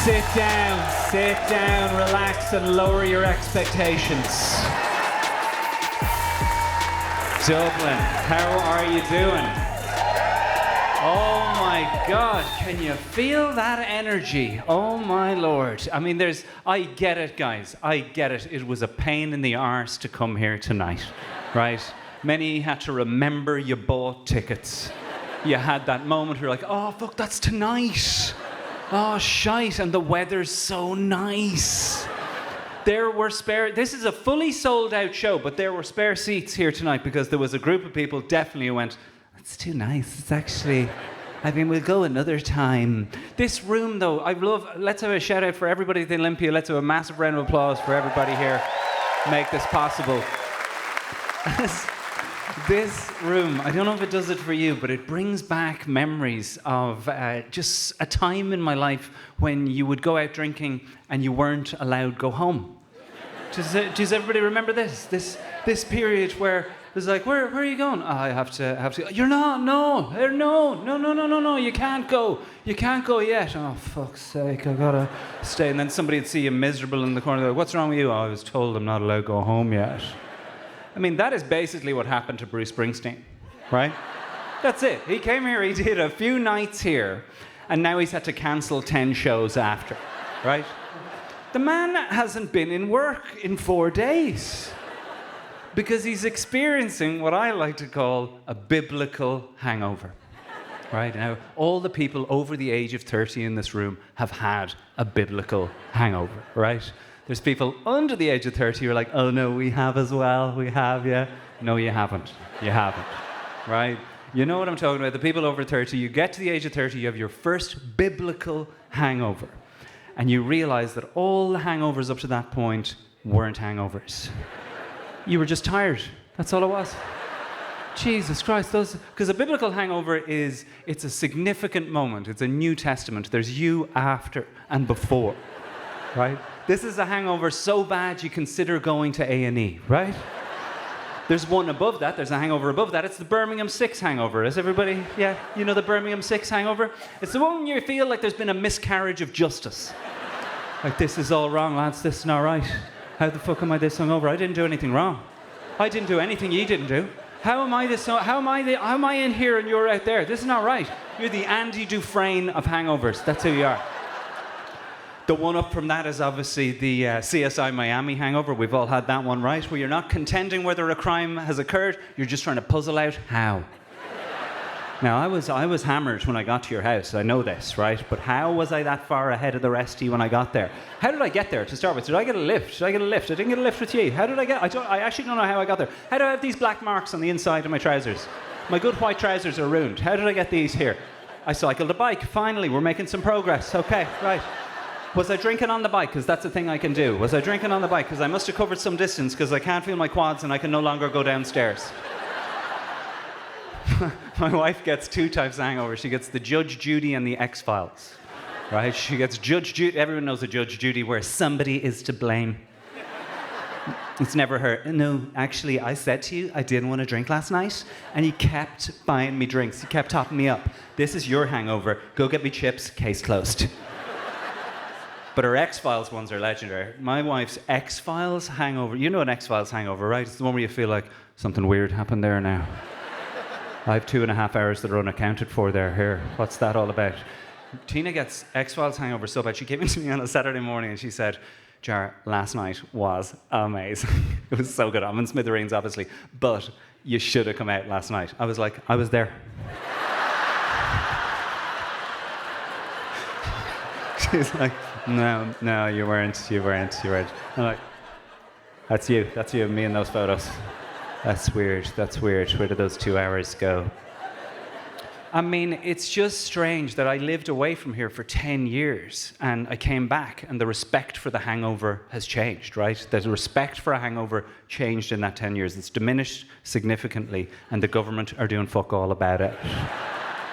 Sit down, relax and lower your expectations. Dublin, how are you doing? Oh my God, can you feel that energy? Oh my Lord. I mean, I get it, guys. I get it. It was a pain in the arse to come here tonight, right? Many had to remember you bought tickets. You had that moment where you're like, oh, fuck, that's tonight. Oh, shite, and the weather's so nice. This is a fully sold out show, but there were spare seats here tonight because there was a group of people definitely who went, it's too nice. It's actually, we'll go another time. This room, though, let's have a shout out for everybody at the Olympia. Let's have a massive round of applause for everybody here. Make this possible. This room, I don't know if it does it for you, but it brings back memories of just a time in my life when you would go out drinking and you weren't allowed to go home. Does everybody remember this? This period where it was like, where are you going? Oh, I have to. You're not. No. You can't go. You can't go yet. Oh, fuck's sake, I gotta stay. And then somebody would see you miserable in the corner. They're like, what's wrong with you? Oh, I was told I'm not allowed to go home yet. I mean, that is basically what happened to Bruce Springsteen, right? That's it. He came here, he did a few nights here, and now he's had to cancel 10 shows after, right? The man hasn't been in work in 4 days because he's experiencing what I like to call a biblical hangover, right? Now, all the people over the age of 30 in this room have had a biblical hangover, right? There's people under the age of 30 who are like, oh no, we have as well, we have, yeah. No, you haven't, right? You know what I'm talking about, the people over 30, you get to the age of 30, you have your first biblical hangover, and you realize that all the hangovers up to that point weren't hangovers. You were just tired, that's all it was. Jesus Christ, because a biblical hangover it's a significant moment, it's a New Testament, there's you after and before, right? This is a hangover so bad you consider going to A&E, right? There's one above that, there's a hangover above that. It's the Birmingham 6 hangover. Is everybody, yeah, you know the Birmingham 6 hangover? It's the one you feel like there's been a miscarriage of justice. Like, this is all wrong, lads, this is not right. How the fuck am I this hungover? I didn't do anything wrong. I didn't do anything you didn't do. How am I in here and you're out there? This is not right. You're the Andy Dufresne of hangovers. That's who you are. The one up from that is obviously the CSI Miami hangover. We've all had that one, right? Where you're not contending whether a crime has occurred, you're just trying to puzzle out how. Now, I was hammered when I got to your house. I know this, right? But how was I that far ahead of the rest of you when I got there? How did I get there to start with? Did I get a lift? I didn't get a lift with you. How did I get? I actually don't know how I got there. How do I have these black marks on the inside of my trousers? My good white trousers are ruined. How did I get these here? I cycled a bike. Finally, we're making some progress. Okay, right. Was I drinking on the bike? Because that's a thing I can do. Was I drinking on the bike? Because I must have covered some distance because I can't feel my quads and I can no longer go downstairs. My wife gets 2 types of hangover. She gets the Judge Judy and the X-Files, right? She gets Judge Judy. Everyone knows a Judge Judy where somebody is to blame. It's never her. No, actually, I said to you I didn't want to drink last night, and you kept buying me drinks. You kept topping me up. This is your hangover. Go get me chips. Case closed. But her X-Files ones are legendary. My wife's X-Files hangover. You know an X-Files hangover, right? It's the one where you feel like something weird happened there now. I have 2.5 hours that are unaccounted for there. Here, what's that all about? Tina gets X-Files hangover so bad. She came into me on a Saturday morning and she said, Jar, last night was amazing. It was so good. I'm in smithereens, obviously. But you should have come out last night. I was like, I was there. She's like, no, you weren't. I'm like, that's you, me in those photos. That's weird. Where did those 2 hours go? I mean, it's just strange that I lived away from here for 10 years and I came back and the respect for the hangover has changed, right? The respect for a hangover changed in that 10 years. It's diminished significantly and the government are doing fuck all about it.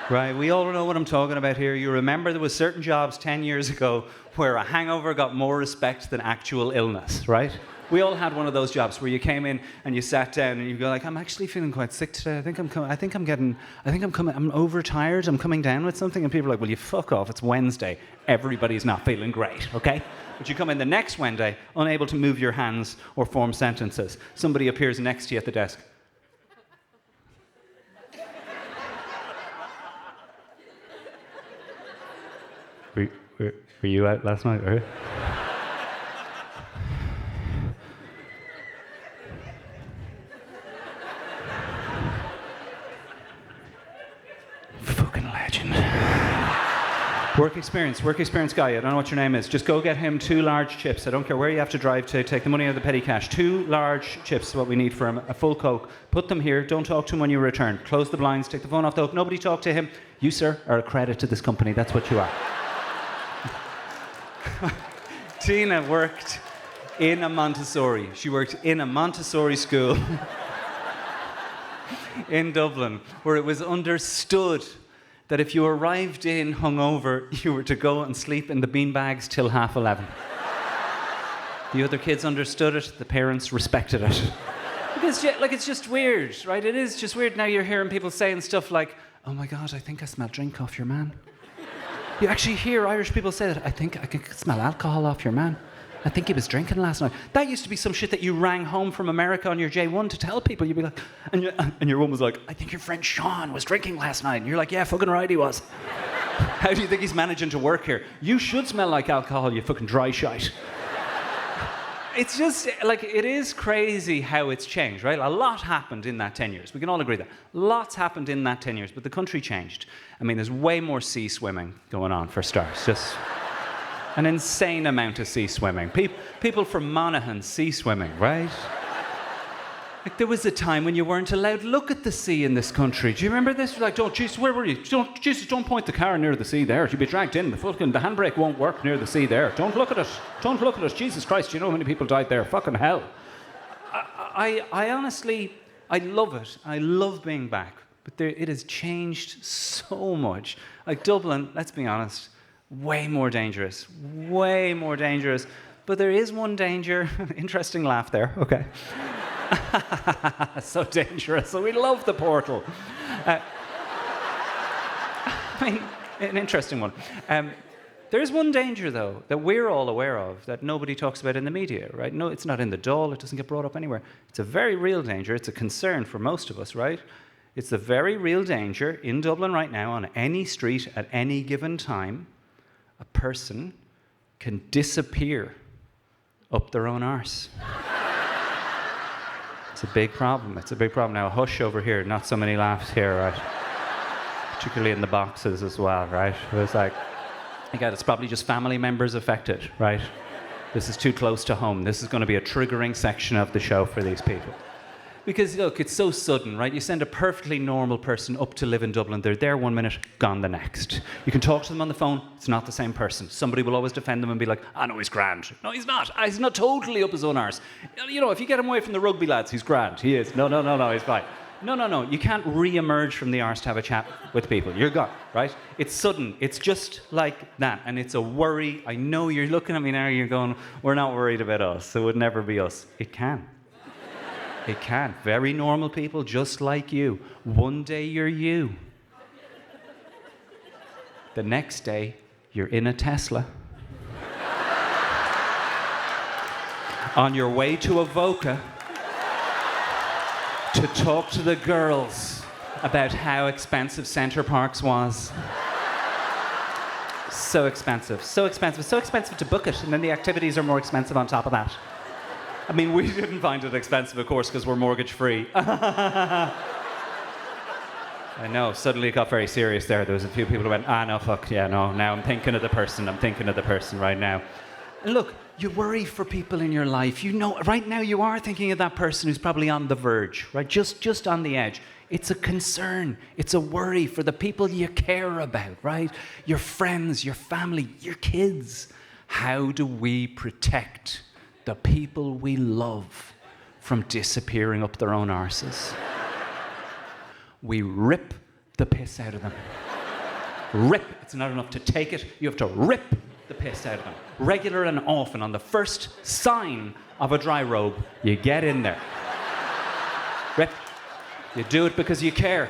Right, we all know what I'm talking about here. You remember there was certain jobs 10 years ago where a hangover got more respect than actual illness, right? We all had one of those jobs where you came in and you sat down and you go like, I'm actually feeling quite sick today. I'm overtired. I'm coming down with something. And people are like, well, you fuck off. It's Wednesday. Everybody's not feeling great, okay? But you come in the next Wednesday, unable to move your hands or form sentences. Somebody appears next to you at the desk. Were you out last night, or? Fucking legend. Work experience guy. I don't know what your name is. Just go get him 2 large chips. I don't care where you have to drive to. Take the money out of the petty cash. 2 large chips is what we need for him. A full Coke. Put them here. Don't talk to him when you return. Close the blinds. Take the phone off the hook. Nobody talk to him. You, sir, are a credit to this company. That's what you are. Tina worked in a Montessori. She worked in a Montessori school in Dublin, where it was understood that if you arrived in hungover, you were to go and sleep in the beanbags till 11:30. The other kids understood it. The parents respected it. Because, it's just weird, right? It is just weird. Now you're hearing people saying stuff like, oh my God, I think I smell drink off your man. You actually hear Irish people say that. I think I can smell alcohol off your man. I think he was drinking last night. That used to be some shit that you rang home from America on your J1 to tell people. You'd be like, and your woman was like, I think your friend Sean was drinking last night. And you're like, yeah, fucking right he was. How do you think he's managing to work here? You should smell like alcohol, you fucking dry shite. It's just, it is crazy how it's changed, right? A lot happened in that 10 years. We can all agree that. Lots happened in that 10 years, but the country changed. I mean, there's way more sea swimming going on, for starters. Just an insane amount of sea swimming. People from Monaghan sea swimming, right? There was a time when you weren't allowed to look at the sea in this country. Do you remember this? You're like, oh, Jesus, where were you? Don't point the car near the sea there. You'll be dragged in. The handbrake won't work near the sea there. Don't look at it. Don't look at it. Jesus Christ, do you know how many people died there? Fucking hell. I honestly, I love it. I love being back. But it has changed so much. Dublin, let's be honest, way more dangerous. Way more dangerous. But there is one danger. Interesting laugh there. Okay. So dangerous. So we love the portal. I mean, an interesting one. There's one danger, though, that we're all aware of that nobody talks about in the media, right? No, it's not in the Dáil. It doesn't get brought up anywhere. It's a very real danger. It's a concern for most of us, right? It's a very real danger in Dublin right now on any street at any given time. A person can disappear up their own arse. It's a big problem. It's a big problem. Now, hush over here. Not so many laughs here, right? Particularly in the boxes as well, right? It was like, again, it's probably just family members affected, right? This is too close to home. This is going to be a triggering section of the show for these people. Because, look, it's so sudden, right? You send a perfectly normal person up to live in Dublin. They're there 1 minute, gone the next. You can talk to them on the phone. It's not the same person. Somebody will always defend them and be like, no, he's grand. No, he's not. He's not totally up his own arse. You know, if you get him away from the rugby lads, he's grand. He is. No, he's fine. No. You can't re-emerge from the arse to have a chat with people. You're gone, right? It's sudden. It's just like that. And it's a worry. I know you're looking at me now, you're going, we're not worried about us. It would never be us. It can. It can. Very normal people, just like you. One day you're you. The next day, you're in a Tesla. On your way to Avoca to talk to the girls about how expensive Centre Parks was. So expensive to book it, and then the activities are more expensive on top of that. I mean, we didn't find it expensive, of course, because we're mortgage-free. I know, suddenly it got very serious there. There was a few people who went, no, fuck, yeah, no, now I'm thinking of the person right now. And look, you worry for people in your life. You know, right now you are thinking of that person who's probably on the verge, right? Just on the edge. It's a concern. It's a worry for the people you care about, right? Your friends, your family, your kids. How do we protect the people we love from disappearing up their own arses? We rip the piss out of them. Rip. It's not enough to take it. You have to rip the piss out of them. Regular and often. On the first sign of a dry robe, you get in there. Rip. You do it because you care.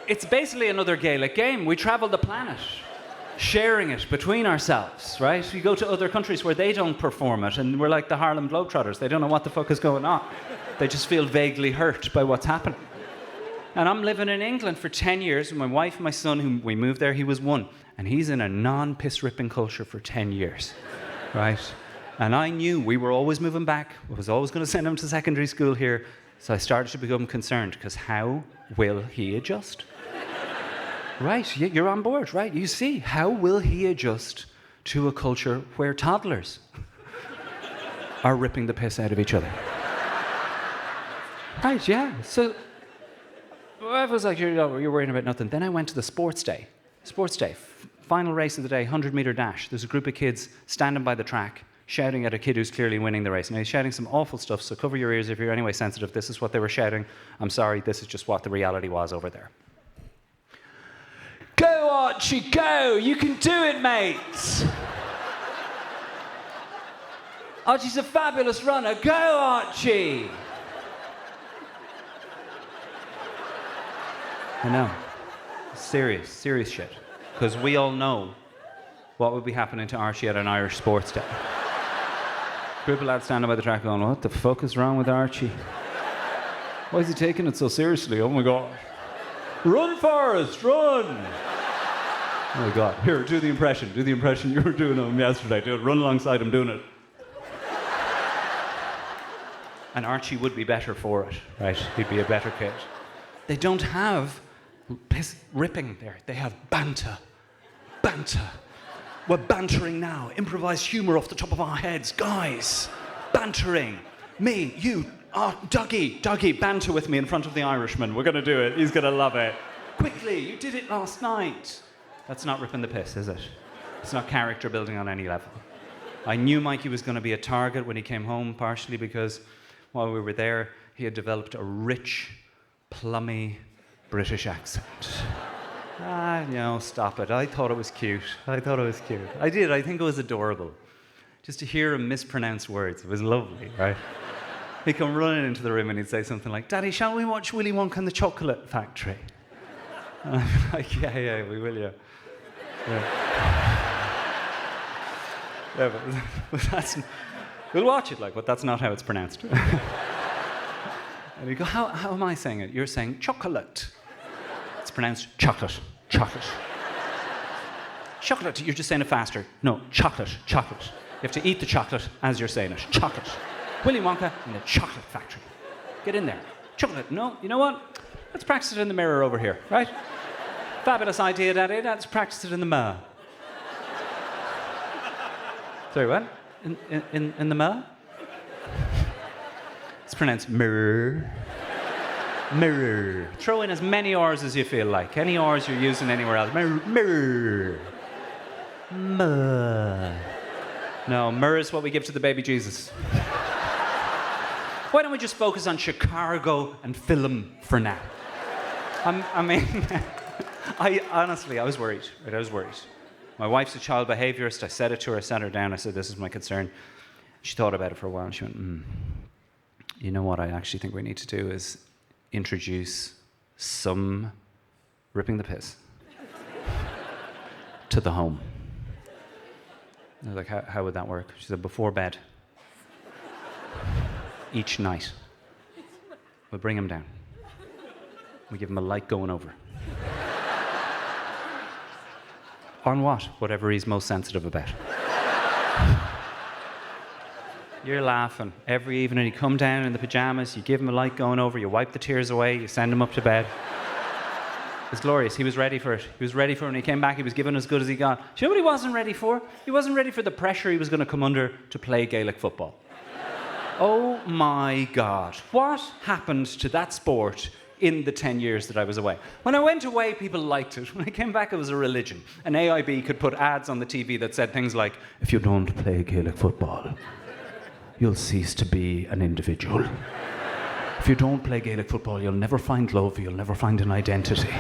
It's basically another Gaelic game. We travel the planet, sharing it between ourselves, right? We go to other countries where they don't perform it, and we're like the Harlem Globetrotters. They don't know what the fuck is going on. They just feel vaguely hurt by what's happening. And I'm living in England for 10 years with my wife and my son, who we moved there, he was 1. And he's in a non-piss-ripping culture for 10 years, right? And I knew we were always moving back. I was always going to send him to secondary school here. So I started to become concerned, because how will he adjust? Right, you're on board, right? You see, how will he adjust to a culture where toddlers are ripping the piss out of each other? Right, yeah. So I was like, you're worrying about nothing. Then I went to the sports day. Final race of the day, 100-meter dash. There's a group of kids standing by the track, shouting at a kid who's clearly winning the race. Now, he's shouting some awful stuff, so cover your ears if you're anyway sensitive. This is what they were shouting. I'm sorry, this is just what the reality was over there. Go, Archie, go! You can do it, mate! Archie's a fabulous runner. Go, Archie! I know. Serious shit. Because we all know what would be happening to Archie at an Irish sports day. Group of lads standing by the track going, what the fuck is wrong with Archie? Why is he taking it so seriously? Oh my God. Run, Forrest, run! Oh my God. Here, do the impression you were doing of him yesterday. Do it. Run alongside him doing it. And Archie would be better for it, right? He'd be a better kid. They don't have piss ripping there. They have banter. We're bantering now. Improvised humour off the top of our heads. Guys, bantering. Me, you, Dougie, banter with me in front of the Irishman. We're going to do it. He's going to love it. Quickly, you did it last night. That's not ripping the piss, is it? It's not character building on any level. I knew Mikey was going to be a target when he came home, partially because while we were there, he had developed a rich, plummy British accent. Stop it. I thought it was cute. I did. I think it was adorable. Just to hear him mispronounce words, it was lovely, right? He'd come running into the room and he'd say something like, Daddy, shall we watch Willy Wonka and the Chocolate Factory? And I'd be like, yeah, we will, yeah. Yeah, but that's... We'll watch it, but that's not how it's pronounced. And you go, how am I saying it? You're saying chocolate. It's pronounced chocolate. Chocolate, you're just saying it faster. No, chocolate. You have to eat the chocolate as you're saying it. Chocolate. Willy Wonka and the Chocolate Factory. Get in there. Chocolate. No, you know what? Let's practice it in the mirror over here, right? Fabulous idea, Daddy. Let's practice it in the mirror. Sorry, what? In the mirror? It's pronounced mirror. Mirror. Throw in as many R's as you feel like. Any R's you're using anywhere else. Mirror. No, mirror is what we give to the baby Jesus. Why don't we just focus on Chicago and film for now? I was worried. Right? I was worried. My wife's a child behaviourist. I said it to her. I sat her down. I said, this is my concern. She thought about it for a while and she went, you know what I actually think we need to do is introduce some ripping the piss to the home. I was like, how would that work? She said, before bed, each night, we'll bring him down. We give him a light going over. On what? Whatever he's most sensitive about. You're laughing. Every evening you come down in the pyjamas, you give him a light going over, you wipe the tears away, you send him up to bed. It's glorious. He was ready for it. When he came back, he was given as good as he got. Do you know what he wasn't ready for? He wasn't ready for the pressure he was going to come under to play Gaelic football. Oh my God. What happened to that sport in the 10 years that I was away? When I went away, people liked it. When I came back, it was a religion. An AIB could put ads on the TV that said things like, if you don't play Gaelic football, you'll cease to be an individual. If you don't play Gaelic football, you'll never find love, you'll never find an identity.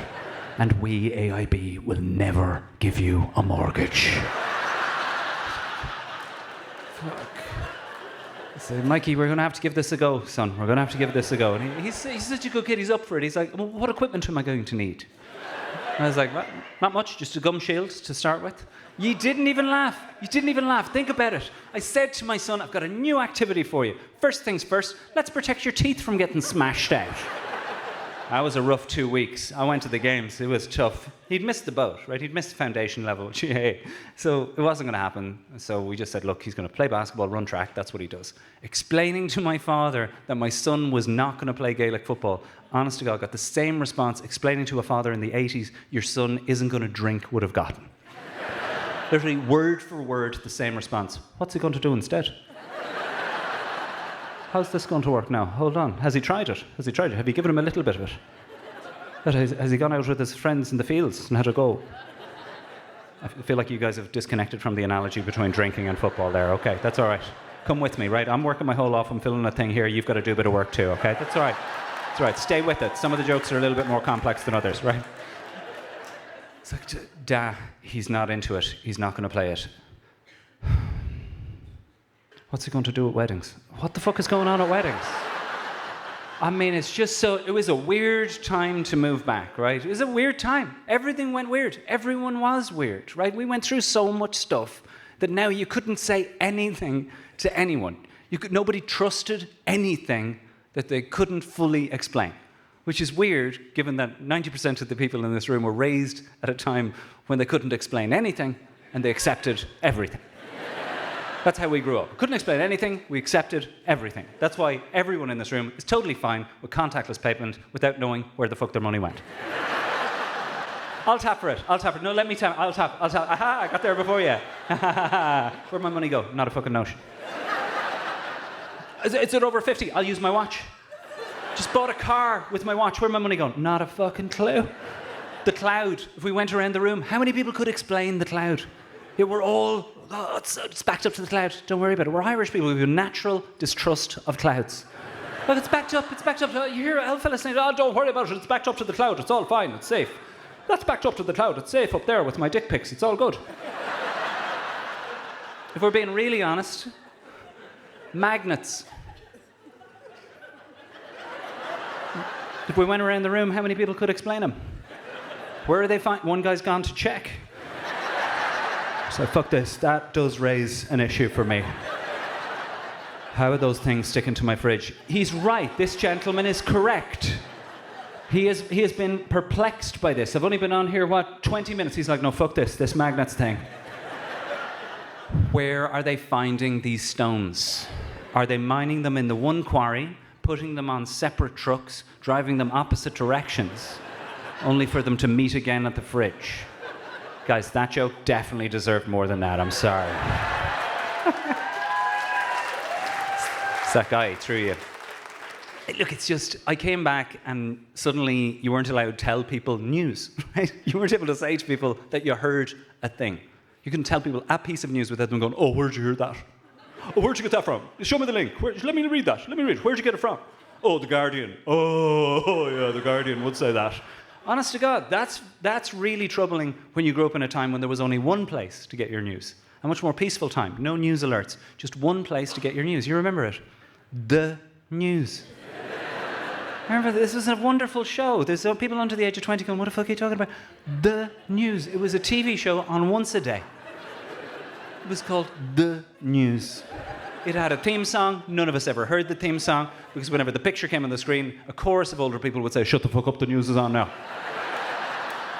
And we, AIB, will never give you a mortgage. Fuck. So, Mikey, we're going to have to give this a go, son. We're going to have to give this a go. And he's such a good kid. He's up for it. He's like, well, what equipment am I going to need? And I was like, not much, just a gum shield to start with. You didn't even laugh. You didn't even laugh. Think about it. I said to my son, I've got a new activity for you. First things first, let's protect your teeth from getting smashed out. That was a rough 2 weeks. I went to the games. It was tough. He'd missed the boat, right? He'd missed the foundation level. So it wasn't going to happen. So we just said, look, he's going to play basketball, run track. That's what he does. Explaining to my father that my son was not going to play Gaelic football, honest to God, got the same response explaining to a father in the 80s, your son isn't going to drink, would have gotten. Literally word for word, the same response. What's he going to do instead? How's this going to work now? Hold on. Has he tried it? Has he tried it? Have you given him a little bit of it? But has he gone out with his friends in the fields and had a go? I feel like you guys have disconnected from the analogy between drinking and football there. Okay, that's all right. Come with me, right? I'm working my whole off. I'm filling a thing here. You've got to do a bit of work too, okay? That's all right. That's all right. Stay with it. Some of the jokes are a little bit more complex than others, right? It's like, he's not into it. He's not going to play it. What's he going to do at weddings? What the fuck is going on at weddings? I mean, it's just so... It was a weird time to move back, right? It was a weird time. Everything went weird. Everyone was weird, right? We went through so much stuff that now you couldn't say anything to anyone. Nobody trusted anything that they couldn't fully explain, which is weird, given that 90% of the people in this room were raised at a time when they couldn't explain anything and they accepted everything. That's how we grew up. Couldn't explain anything, we accepted everything. That's why everyone in this room is totally fine with contactless payment without knowing where the fuck their money went. I'll tap for it. No, let me tap. I'll tap. Aha, I got there before you. Where'd my money go? Not a fucking notion. Is it over 50? I'll use my watch. Just bought a car with my watch. Where'd my money go? Not a fucking clue. The cloud. If we went around the room, how many people could explain the cloud? Yeah, we're all, it's backed up to the cloud. Don't worry about it. We're Irish people. We have a natural distrust of clouds. Look, it's backed up. You hear a fella saying, oh, don't worry about it. It's backed up to the cloud. It's all fine. It's safe. That's backed up to the cloud. It's safe up there with my dick pics. It's all good. If we're being really honest, magnets. If we went around the room, how many people could explain them? Where are they found? One guy's gone to check. So fuck this, that does raise an issue for me. How are those things sticking to my fridge? He's right, this gentleman is correct. He has been perplexed by this. I've only been on here, 20 minutes. He's like, no, fuck this magnets thing. Where are they finding these stones? Are they mining them in the one quarry, putting them on separate trucks, driving them opposite directions, only for them to meet again at the fridge? Guys, that joke definitely deserved more than that. I'm sorry. It's that guy through you. Look, it's just, I came back and suddenly you weren't allowed to tell people news, right? You weren't able to say to people that you heard a thing. You couldn't tell people a piece of news without them going, oh, where'd you hear that? Oh, where'd you get that from? Show me the link. Let me read that. Where'd you get it from? Oh, The Guardian. Oh, yeah, The Guardian would say that. Honest to God, that's really troubling when you grew up in a time when there was only one place to get your news. A much more peaceful time. No news alerts. Just one place to get your news. You remember it? The news. Remember, this was a wonderful show. There's people under the age of 20 going, what the fuck are you talking about? The news. It was a TV show on once a day. It was called The News. It had a theme song. None of us ever heard the theme song because whenever the picture came on the screen, a chorus of older people would say, shut the fuck up, the news is on now.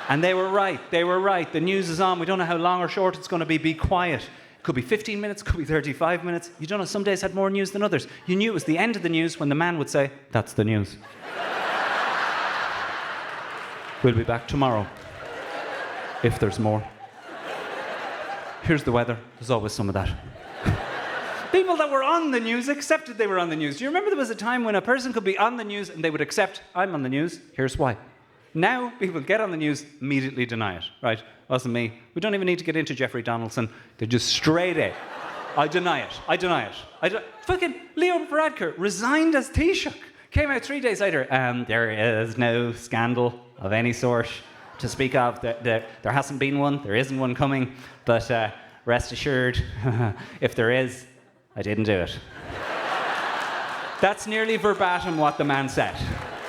And they were right. The news is on. We don't know how long or short it's going to be. Be quiet. It could be 15 minutes, could be 35 minutes. You don't know, some days had more news than others. You knew it was the end of the news when the man would say, that's the news. We'll be back tomorrow, if there's more. Here's the weather. There's always some of that. People that were on the news accepted they were on the news. Do you remember there was a time when a person could be on the news and they would accept, I'm on the news, here's why. Now, people get on the news, immediately deny it, right? Wasn't me. We don't even need to get into Jeffrey Donaldson. They're just straight A. I deny it. Fucking Leo Varadkar resigned as Taoiseach. Came out 3 days later, there is no scandal of any sort. to speak of. There hasn't been one, there isn't one coming, but rest assured, if there is, I didn't do it. That's nearly verbatim what the man said,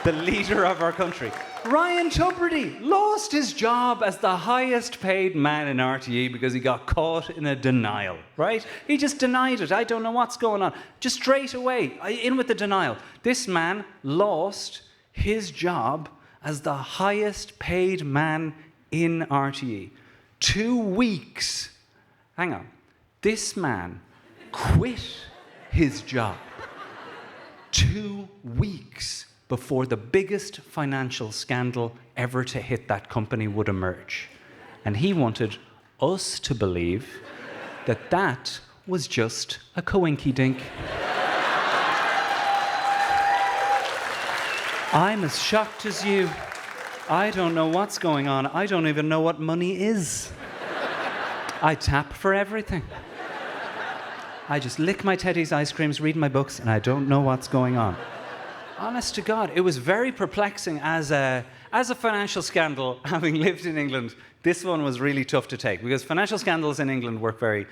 the leader of our country. Ryan Tubridy lost his job as the highest paid man in RTE because he got caught in a denial, right? He just denied it. I don't know what's going on. Just straight away, in with the denial. This man lost his job as the highest paid man in RTE. 2 weeks. Hang on. This man quit his job 2 weeks before the biggest financial scandal ever to hit that company would emerge. And he wanted us to believe that that was just a coinky-dink. I'm as shocked as you. I don't know what's going on. I don't even know what money is. I tap for everything. I just lick my Teddy's ice creams, read my books, and I don't know what's going on. Honest to God, it was very perplexing as a financial scandal, having lived in England. This one was really tough to take because financial scandals in England work very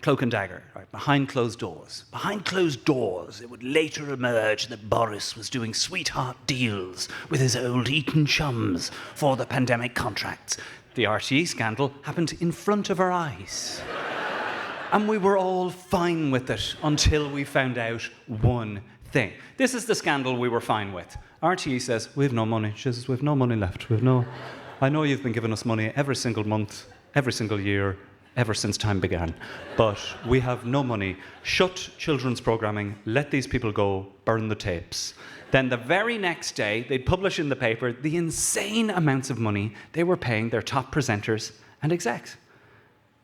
cloak and dagger, right? Behind closed doors. Behind closed doors, it would later emerge that Boris was doing sweetheart deals with his old Eton chums for the pandemic contracts. The RTE scandal happened in front of our eyes. And we were all fine with it until we found out one thing. This is the scandal we were fine with. RTE says, we've no money. She says, we've no money left. I know you've been giving us money every single month, every single year, ever since time began. But we have no money. Shut children's programming, let these people go, burn the tapes. Then the very next day, they'd publish in the paper the insane amounts of money they were paying their top presenters and execs.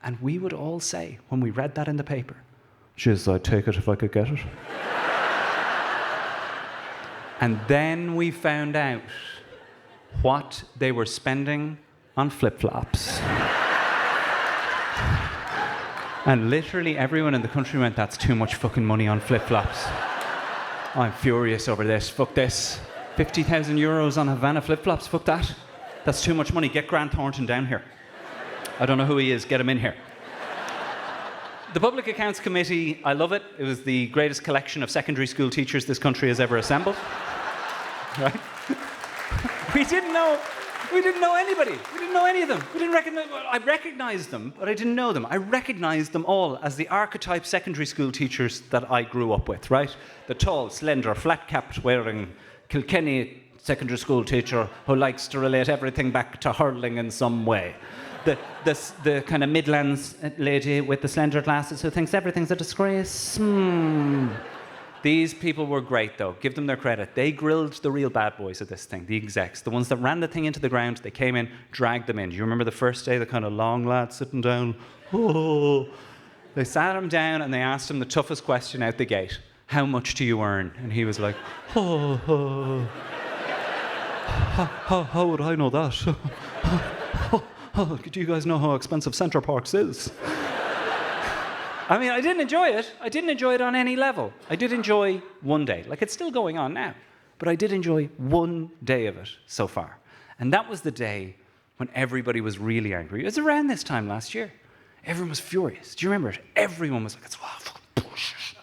And we would all say, when we read that in the paper, "Jeez, I'd take it if I could get it." And then we found out what they were spending on flip-flops. And literally everyone in the country went, "That's too much fucking money on flip-flops. I'm furious over this. Fuck this. 50,000 euros on Havana flip-flops. Fuck that. That's too much money. Get Grant Thornton down here. I don't know who he is. Get him in here." The Public Accounts Committee, I love it. It was the greatest collection of secondary school teachers this country has ever assembled. Right? We didn't know anybody. We didn't know any of them. We didn't recognize. Well, I recognized them, but I didn't know them. I recognized them all as the archetype secondary school teachers that I grew up with, right? The tall, slender, flat-capped, wearing Kilkenny secondary school teacher who likes to relate everything back to hurling in some way. The kind of Midlands lady with the slender glasses who thinks everything's a disgrace. These people were great, though. Give them their credit. They grilled the real bad boys of this thing, the execs, the ones that ran the thing into the ground. They came in, dragged them in. Do you remember the first day, the kind of long lad sitting down? Oh. They sat him down and they asked him the toughest question out the gate. "How much do you earn?" And he was like, How would I know that? Do you guys know how expensive Centre Parks is? I mean, I didn't enjoy it. I didn't enjoy it on any level. I did enjoy one day. Like, it's still going on now. But I did enjoy one day of it so far. And that was the day when everybody was really angry. It was around this time last year. Everyone was furious. Do you remember it? Everyone was like, "It's fucking bullshit."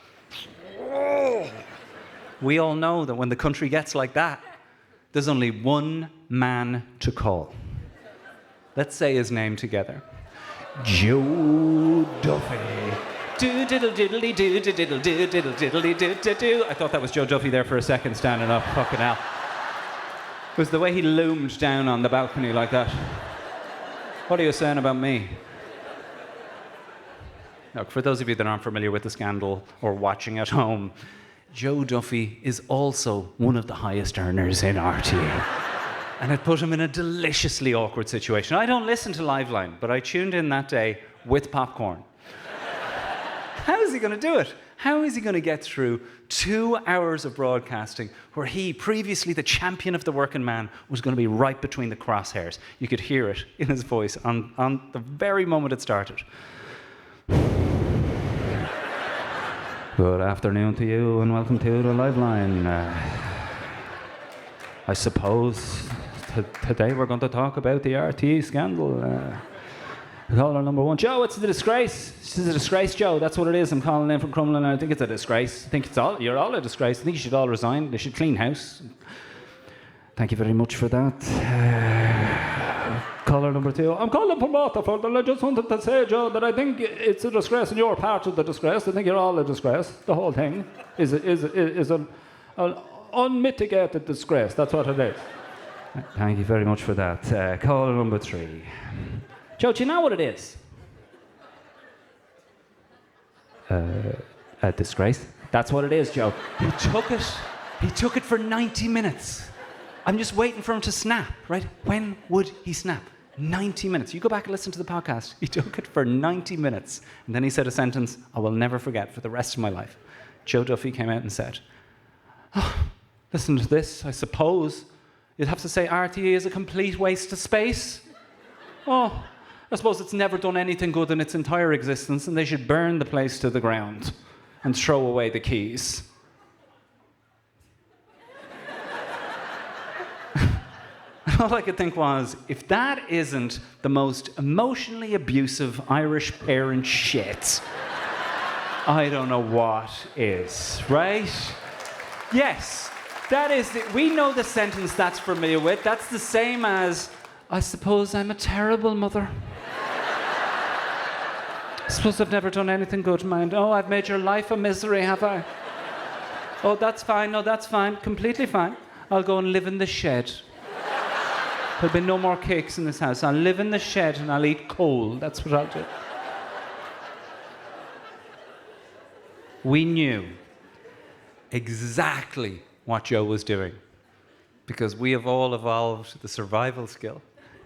We all know that when the country gets like that, there's only one man to call. Let's say his name together. Joe Duffy. I thought that was Joe Duffy there for a second, standing up. Fucking hell. It was the way he loomed down on the balcony like that. What are you saying about me? Look, for those of you that aren't familiar with the scandal or watching at home, Joe Duffy is also one of the highest earners in RTE. And it put him in a deliciously awkward situation. I don't listen to Lifeline, but I tuned in that day with popcorn. How is he going to do it? How is he going to get through 2 hours of broadcasting where he, previously the champion of the working man, was going to be right between the crosshairs? You could hear it in his voice on the very moment it started. Good afternoon to you and welcome to the Lifeline. I suppose Today we're going to talk about the RTE scandal. Caller number one. Joe, it's a disgrace. This is a disgrace, Joe. That's what it is. I'm calling in from Crumlin and I think it's a disgrace. I think you're all a disgrace. I think you should all resign. They should clean house. Thank you very much for that. Caller number two. I'm calling from Waterford and I just wanted to say, Joe, that I think it's a disgrace and you're part of the disgrace. I think you're all a disgrace. The whole thing is an unmitigated disgrace. That's what it is. Thank you very much for that. Caller number three. Joe, do you know what it is? A disgrace. That's what it is, Joe. He took it for 90 minutes. I'm just waiting for him to snap, right? When would he snap? 90 minutes. You go back and listen to the podcast. He took it for 90 minutes. And then he said a sentence I will never forget for the rest of my life. Joe Duffy came out and said, listen to this, I suppose you'd have to say RTE is a complete waste of space. Oh, I suppose it's never done anything good in its entire existence and they should burn the place to the ground and throw away the keys. All I could think was, if that isn't the most emotionally abusive Irish parent shit, I don't know what is, right? Yes, that is, we know the sentence that's familiar with. That's the same as, I suppose I'm a terrible mother. I suppose I've never done anything good, mind. Oh, I've made your life a misery, have I? Oh, that's fine. No, that's fine. Completely fine. I'll go and live in the shed. There'll be no more cakes in this house. I'll live in the shed and I'll eat coal. That's what I'll do. We knew exactly what Joe was doing because we have all evolved the survival skill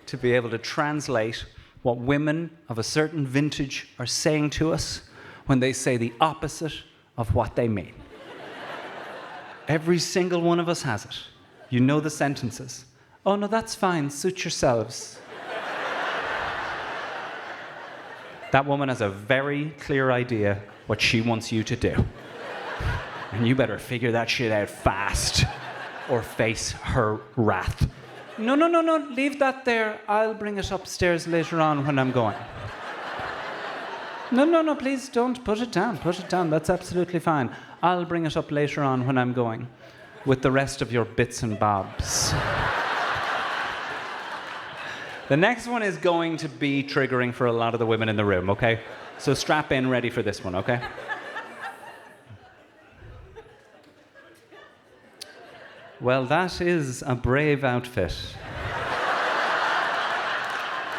to be able to translate what women of a certain vintage are saying to us when they say the opposite of what they mean. Every single one of us has it. You know the sentences. Oh, no, that's fine. Suit yourselves. That woman has a very clear idea what she wants you to do. And you better figure that shit out fast or face her wrath. No, leave that there. I'll bring it upstairs later on when I'm going. No, please don't. Put it down. That's absolutely fine. I'll bring it up later on when I'm going with the rest of your bits and bobs. The next one is going to be triggering for a lot of the women in the room, okay? So strap in, ready for this one, okay? Well, that is a brave outfit.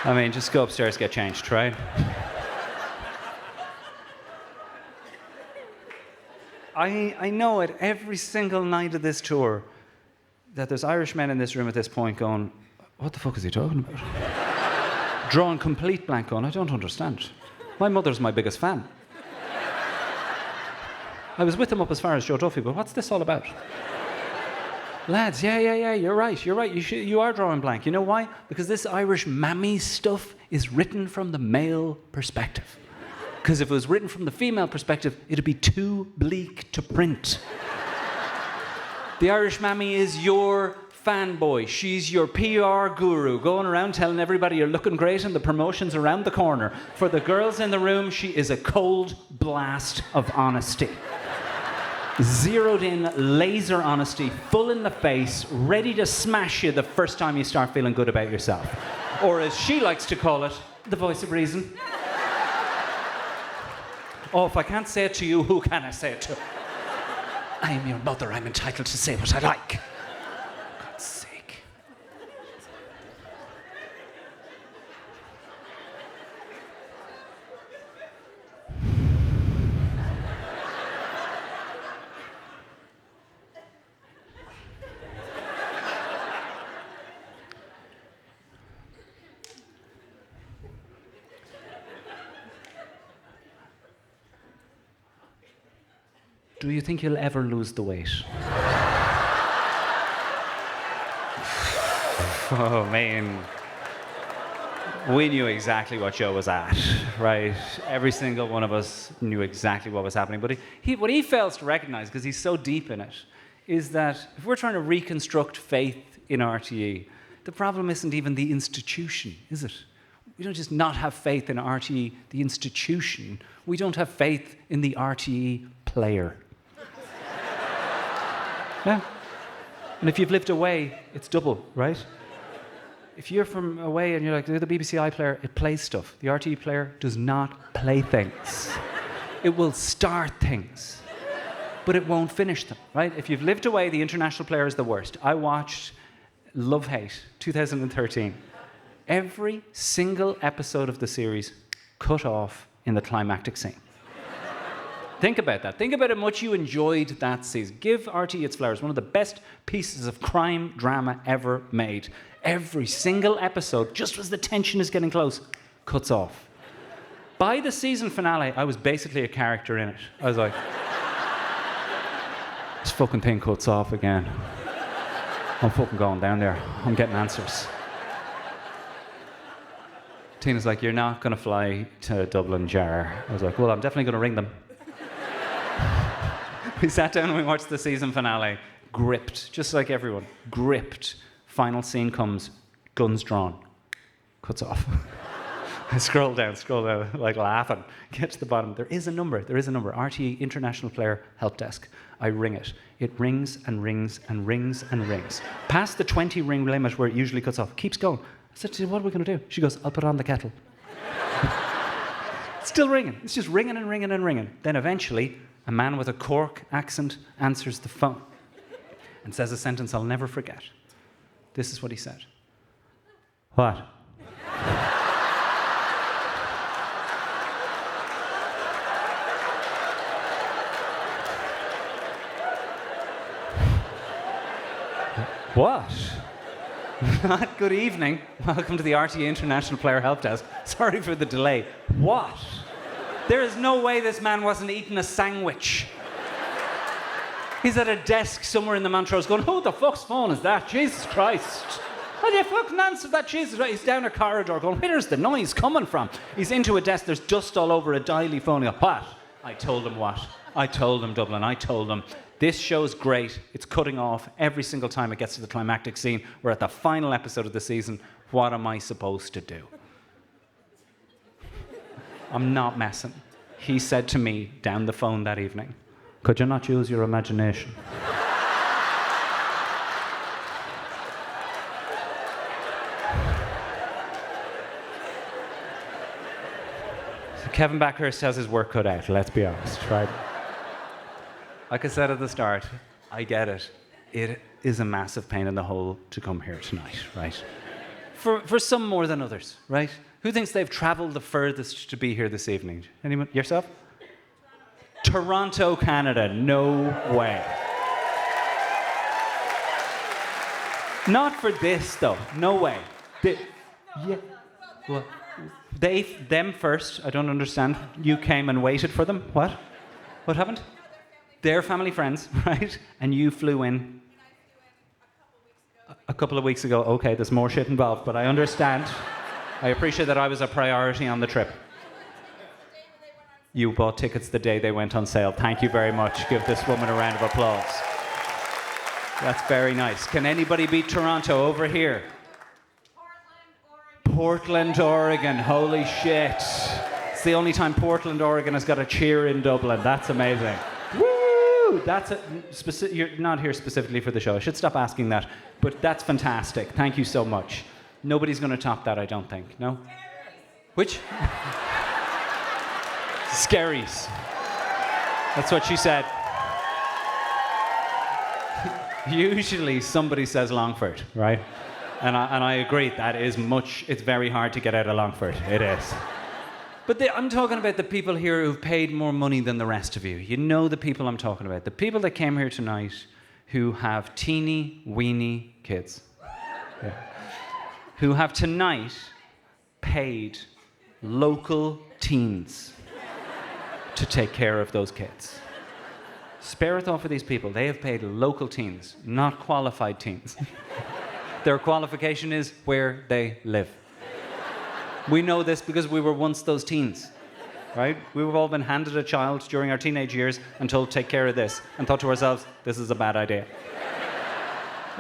I mean, just go upstairs, get changed, right? I know it every single night of this tour that there's Irish men in this room at this point going, what the fuck is he talking about? Drawing complete blank on, I don't understand. My mother's my biggest fan. I was with him up as far as Joe Duffy, but what's this all about? Lads, yeah, you're right. You are drawing blank. You know why? Because this Irish mammy stuff is written from the male perspective. Because if it was written from the female perspective, it'd be too bleak to print. The Irish mammy is your fanboy. She's your PR guru, going around telling everybody you're looking great and the promotion's around the corner. For the girls in the room, she is a cold blast of honesty. Zeroed in, laser honesty, full in the face, ready to smash you the first time you start feeling good about yourself. Or as she likes to call it, the voice of reason. Oh, if I can't say it to you, who can I say it to? I am your mother. I'm entitled to say what I like. God's sake. Do you think you'll ever lose the weight? Oh, man. We knew exactly what Joe was at, right? Every single one of us knew exactly what was happening. But what he fails to recognize, because he's so deep in it, is that if we're trying to reconstruct faith in RTE, the problem isn't even the institution, is it? We don't just not have faith in RTE, the institution. We don't have faith in the RTE player. Yeah. And if you've lived away, it's double, right? If you're from away and you're like, the BBC iPlayer, it plays stuff. The RTE player does not play things. It will start things, but it won't finish them, right? If you've lived away, the international player is the worst. I watched Love Hate, 2013. Every single episode of the series cut off in the climactic scene. Think about that. Think about how much you enjoyed that season. Give RTE its flowers. One of the best pieces of crime drama ever made. Every single episode, just as the tension is getting close, cuts off. By the season finale, I was basically a character in it. I was like, this fucking thing cuts off again. I'm fucking going down there. I'm getting answers. Tina's like, you're not going to fly to Dublin, Jar. I was like, well, I'm definitely going to ring them. We sat down and we watched the season finale, gripped, just like everyone, gripped. Final scene comes, guns drawn, cuts off. I scroll down, like laughing, get to the bottom. There is a number. RTE International Player Help Desk. I ring it. It rings and rings and rings and rings. Past the 20 ring limit where it usually cuts off. Keeps going. I said to her, what are we going to do? She goes, I'll put on the kettle. Still ringing. It's just ringing and ringing and ringing. Then eventually, a man with a Cork accent answers the phone and says a sentence I'll never forget. This is what he said. What? What? Good evening. Welcome to the RTE International Player Help Desk. Sorry for the delay. What? There is no way this man wasn't eating a sandwich. He's at a desk somewhere in the Montrose going, who the fuck's phone is that? Jesus Christ. How do you fucking answer that? Jesus Christ. He's down a corridor going, where's the noise coming from? He's into a desk, there's dust all over a dialy phone. He goes, what? I told him what? I told him, Dublin, I told him. This show's great. It's cutting off every single time it gets to the climactic scene. We're at the final episode of the season. What am I supposed to do? I'm not messing. He said to me down the phone that evening, could you not use your imagination? So Kevin Backhurst has his work cut out, let's be honest, right? Like I said at the start, I get it. It is a massive pain in the hole to come here tonight, right? For some more than others, right? Who thinks they've travelled the furthest to be here this evening? Anyone? Yourself? Toronto, Canada. No way. Not for this, though. No way. Yeah. Well, them first. I don't understand. You came and waited for them. What? What happened? They're family friends, right? And you flew in a couple of weeks ago. Okay, there's more shit involved, but I understand. I appreciate that I was a priority on the trip. You bought tickets the day they went on sale. Thank you very much. Give this woman a round of applause. That's very nice. Can anybody beat Toronto over here? Portland, Oregon. Holy shit. It's the only time Portland, Oregon has got a cheer in Dublin. That's amazing. That's you're not here specifically for the show. I should stop asking that, but that's fantastic. Thank you so much. Nobody's going to top that, I don't think. No? Which? Scaries. That's what she said. Usually somebody says Longford, right? And I agree. That is much. It's very hard to get out of Longford. It is. But I'm talking about the people here who've paid more money than the rest of you. You know the people I'm talking about. The people that came here tonight who have teeny, weeny kids. Yeah. Who have tonight paid local teens to take care of those kids. Spare a thought for these people. They have paid local teens, not qualified teens. Their qualification is where they live. We know this because we were once those teens, right? We've all been handed a child during our teenage years and told, take care of this, and thought to ourselves, this is a bad idea.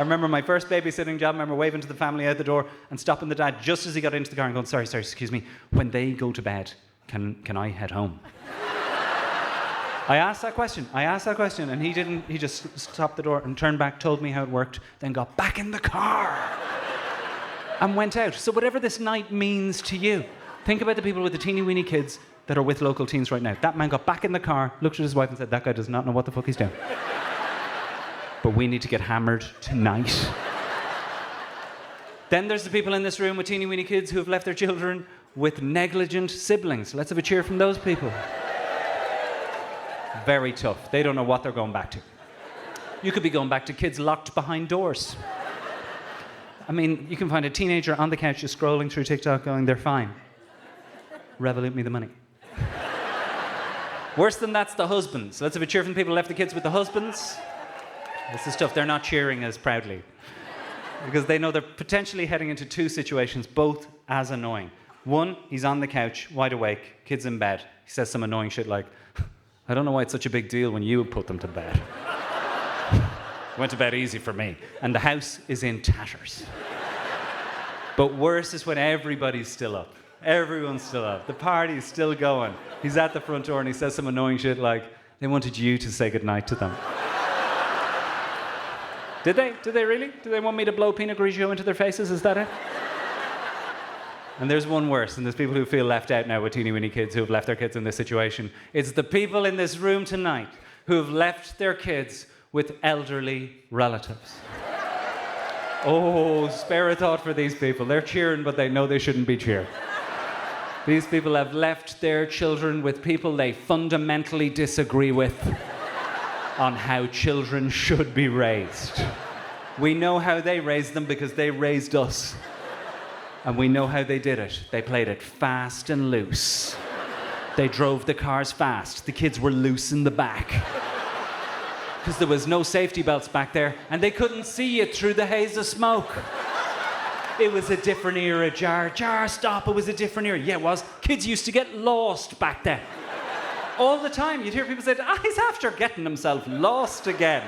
remember my first babysitting job. I remember waving to the family out the door and stopping the dad just as he got into the car and going, sorry, excuse me. When they go to bed, can I head home? I asked that question, and he didn't. He just stopped the door and turned back, told me how it worked, then got back in the car and went out. So whatever this night means to you, think about the people with the teeny weeny kids that are with local teens right now. That man got back in the car, looked at his wife and said, that guy does not know what the fuck he's doing. But we need to get hammered tonight. Then there's the people in this room with teeny weeny kids who have left their children with negligent siblings. Let's have a cheer from those people. Very tough. They don't know what they're going back to. You could be going back to kids locked behind doors. I mean, you can find a teenager on the couch just scrolling through TikTok going, they're fine. Revolute me the money. Worse than that's the husbands. Let's have a cheer from the people who left the kids with the husbands. This is tough. They're not cheering as proudly. Because they know they're potentially heading into two situations, both as annoying. One, he's on the couch, wide awake, kids in bed. He says some annoying shit like, I don't know why it's such a big deal when you put them to bed. Went to bed easy for me. And the house is in tatters. But worse is when everybody's still up. Everyone's still up. The party's still going. He's at the front door and he says some annoying shit like, they wanted you to say goodnight to them. Did they? Did they really? Did they want me to blow Pinot Grigio into their faces? Is that it? And there's one worse, and there's people who feel left out now with teeny weeny kids who have left their kids in this situation. It's the people in this room tonight who have left their kids with elderly relatives. Oh, spare a thought for these people. They're cheering, but they know they shouldn't be cheering. These people have left their children with people they fundamentally disagree with on how children should be raised. We know how they raised them because they raised us. And we know how they did it. They played it fast and loose. They drove the cars fast. The kids were loose in the back. Because there was no safety belts back there, and they couldn't see it through the haze of smoke. It was a different era, Jar, stop, it was a different era. Yeah, it was. Kids used to get lost back then. All the time, you'd hear people say, he's after getting himself lost again.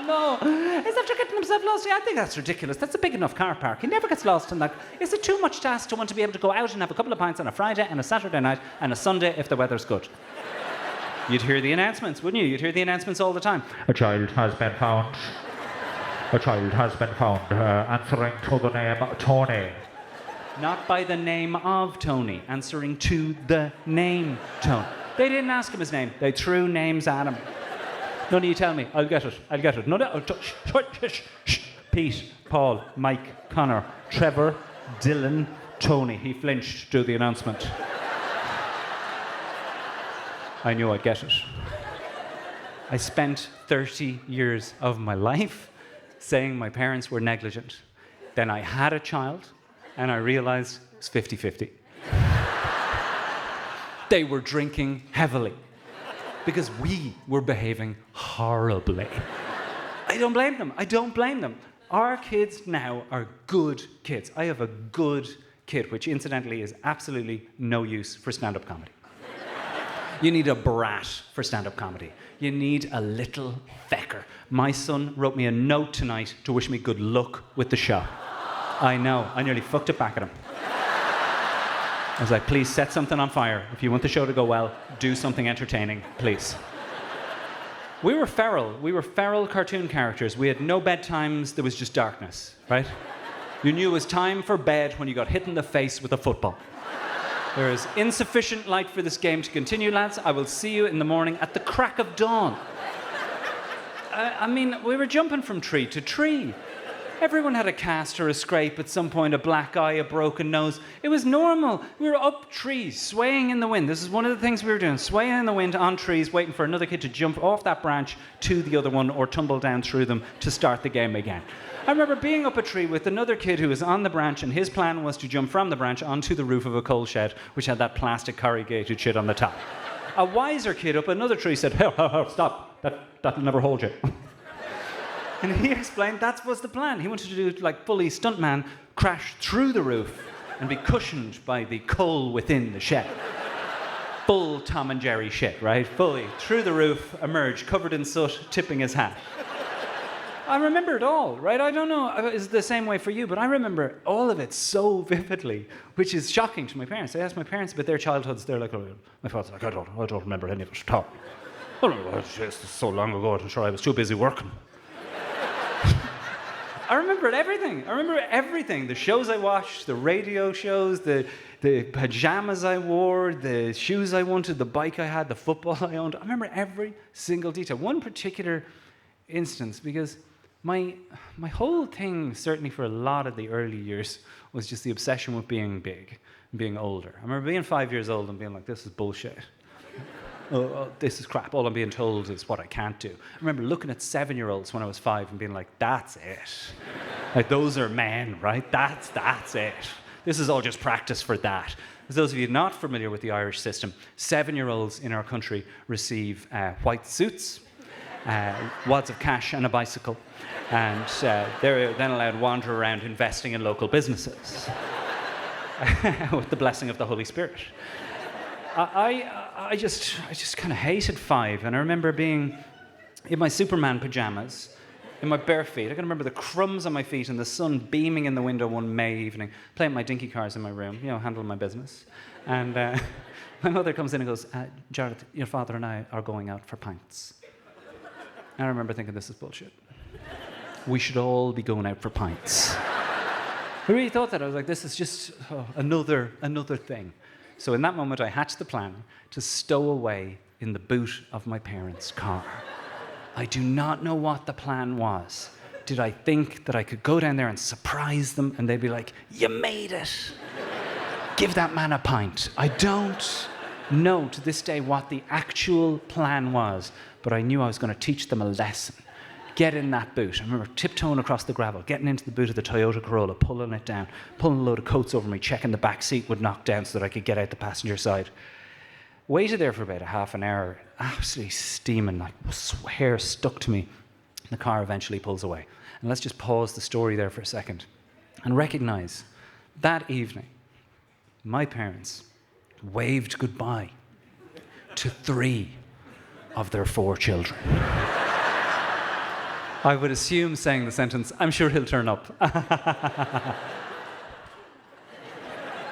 No, he's after getting himself lost. Yeah, I think that's ridiculous. That's a big enough car park. He never gets lost in that. Is it too much to ask to want to be able to go out and have a couple of pints on a Friday and a Saturday night and a Sunday if the weather's good? You'd hear the announcements, wouldn't you? You'd hear the announcements all the time. A child has been found. A child has been found answering to the name Tony. Not by the name of Tony, answering to the name Tony. They didn't ask him his name. They threw names at him. None of you tell me. I'll get it. None of shh. Pete, Paul, Mike, Connor, Trevor, Dylan, Tony. He flinched to the announcement. I knew I'd get it. I spent 30 years of my life saying my parents were negligent. Then I had a child, and I realized it was 50-50. They were drinking heavily because we were behaving horribly. I don't blame them. Our kids now are good kids. I have a good kid, which incidentally is absolutely no use for stand-up comedy. You need a brat for stand-up comedy. You need a little fecker. My son wrote me a note tonight to wish me good luck with the show. I know, I nearly fucked it back at him. I was like, please set something on fire. If you want the show to go well, do something entertaining, please. We were feral cartoon characters. We had no bedtimes, there was just darkness, right? You knew it was time for bed when you got hit in the face with a football. There is insufficient light for this game to continue, lads. I will see you in the morning at the crack of dawn. I mean, we were jumping from tree to tree. Everyone had a cast or a scrape at some point, a black eye, a broken nose. It was normal. We were up trees, swaying in the wind. This is one of the things we were doing, swaying in the wind on trees, waiting for another kid to jump off that branch to the other one or tumble down through them to start the game again. I remember being up a tree with another kid who was on the branch, and his plan was to jump from the branch onto the roof of a coal shed, which had that plastic corrugated shit on the top. A wiser kid up another tree said, hey, stop, that'll never hold you. And he explained that was the plan. He wanted to do, like, fully stuntman, crash through the roof and be cushioned by the coal within the shed. Full Tom and Jerry shit, right? Fully through the roof, emerge, covered in soot, tipping his hat. I remember it all, right? I don't know if it's the same way for you, but I remember all of it so vividly, which is shocking to my parents. I asked my parents about their childhoods. They're like, oh, my father's like, I don't remember any of it at all. Oh, it's so long ago, I'm sure I was too busy working. I remember everything. I remember everything. The shows I watched, the radio shows, the pajamas I wore, the shoes I wanted, the bike I had, the football I owned. I remember every single detail. One particular instance, because my whole thing, certainly for a lot of the early years, was just the obsession with being big, being older. I remember being 5 years old and being like, this is bullshit. This is crap. All I'm being told is what I can't do. I remember looking at 7-year-olds when I was 5 and being like, that's it. Like, those are men, right? That's it. This is all just practice for that. For those of you not familiar with the Irish system, 7-year-olds in our country receive white suits, wads of cash and a bicycle, and they're then allowed to wander around investing in local businesses with the blessing of the Holy Spirit. I just kind of hated 5, and I remember being in my Superman pajamas, in my bare feet. I can remember the crumbs on my feet and the sun beaming in the window one May evening, playing my dinky cars in my room, handling my business. And my mother comes in and goes, Jarlath, your father and I are going out for pints. And I remember thinking, this is bullshit. We should all be going out for pints. I really thought that. I was like, this is just another thing. So in that moment, I hatched the plan to stow away in the boot of my parents' car. I do not know what the plan was. Did I think that I could go down there and surprise them and they'd be like, you made it. Give that man a pint. I don't know to this day what the actual plan was, but I knew I was going to teach them a lesson. Get in that boot. I remember tiptoeing across the gravel, getting into the boot of the Toyota Corolla, pulling it down, pulling a load of coats over me, checking the back seat would knock down so that I could get out the passenger side. Waited there for about a half an hour, absolutely steaming, like hair stuck to me. The car eventually pulls away. And let's just pause the story there for a second and recognize that evening, my parents waved goodbye to 3 of their 4 children. I would assume saying the sentence, I'm sure he'll turn up.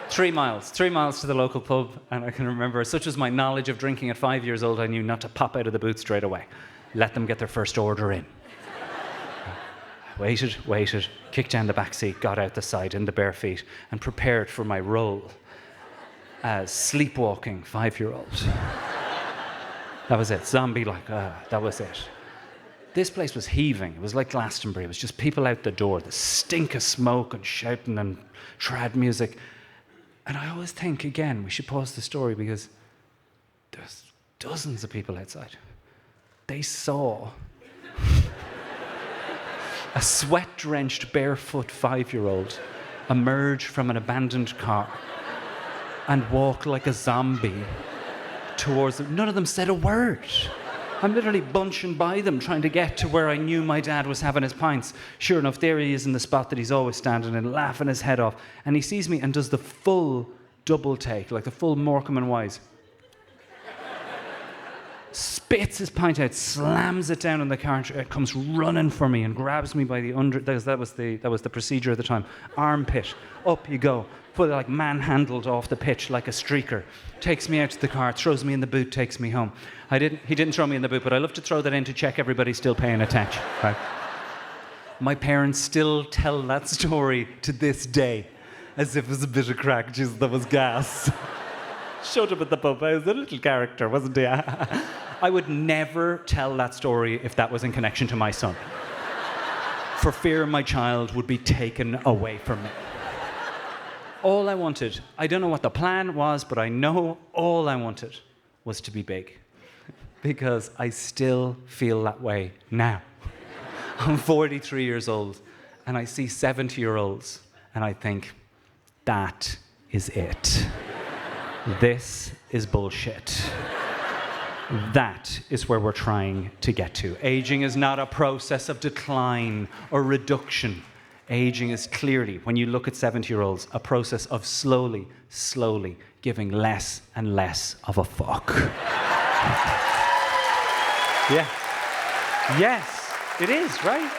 3 miles to the local pub, and I can remember, such was my knowledge of drinking at 5 years old, I knew not to pop out of the booth straight away. Let them get their first order in. Waited, kicked down the back seat, got out the side in the bare feet, and prepared for my role as sleepwalking 5-year-old. That was it, zombie-like, that was it. This place was heaving. It was like Glastonbury. It was just people out the door, the stink of smoke and shouting and trad music. And I always think, again, we should pause the story because there's dozens of people outside. They saw a sweat-drenched, barefoot 5-year-old emerge from an abandoned car and walk like a zombie towards them. None of them said a word. I'm literally bunching by them, trying to get to where I knew my dad was having his pints. Sure enough, there he is in the spot that he's always standing in, laughing his head off. And he sees me and does the full double take, like the full Morecambe and Wise. Spits his pint out, slams it down on the car, comes running for me and grabs me by the under. That was the procedure at the time. Armpit, up you go, fully like manhandled off the pitch like a streaker. Takes me out to the car, throws me in the boot, takes me home. He didn't throw me in the boot, but I love to throw that in to check everybody's still paying attention. Right? My parents still tell that story to this day, as if it was a bit of crack. Jesus, that was gas. Showed up at the pub. I was a little character, wasn't he? I would never tell that story if that was in connection to my son, for fear my child would be taken away from me. All I wanted, I don't know what the plan was, but I know all I wanted was to be big. Because I still feel that way now. I'm 43 years old, and I see 70-year-olds, and I think, that is it. This is bullshit. That is where we're trying to get to. Aging is not a process of decline or reduction. Aging is clearly, when you look at 70-year-olds, a process of slowly giving less and less of a fuck. Yeah. Yes, it is, right?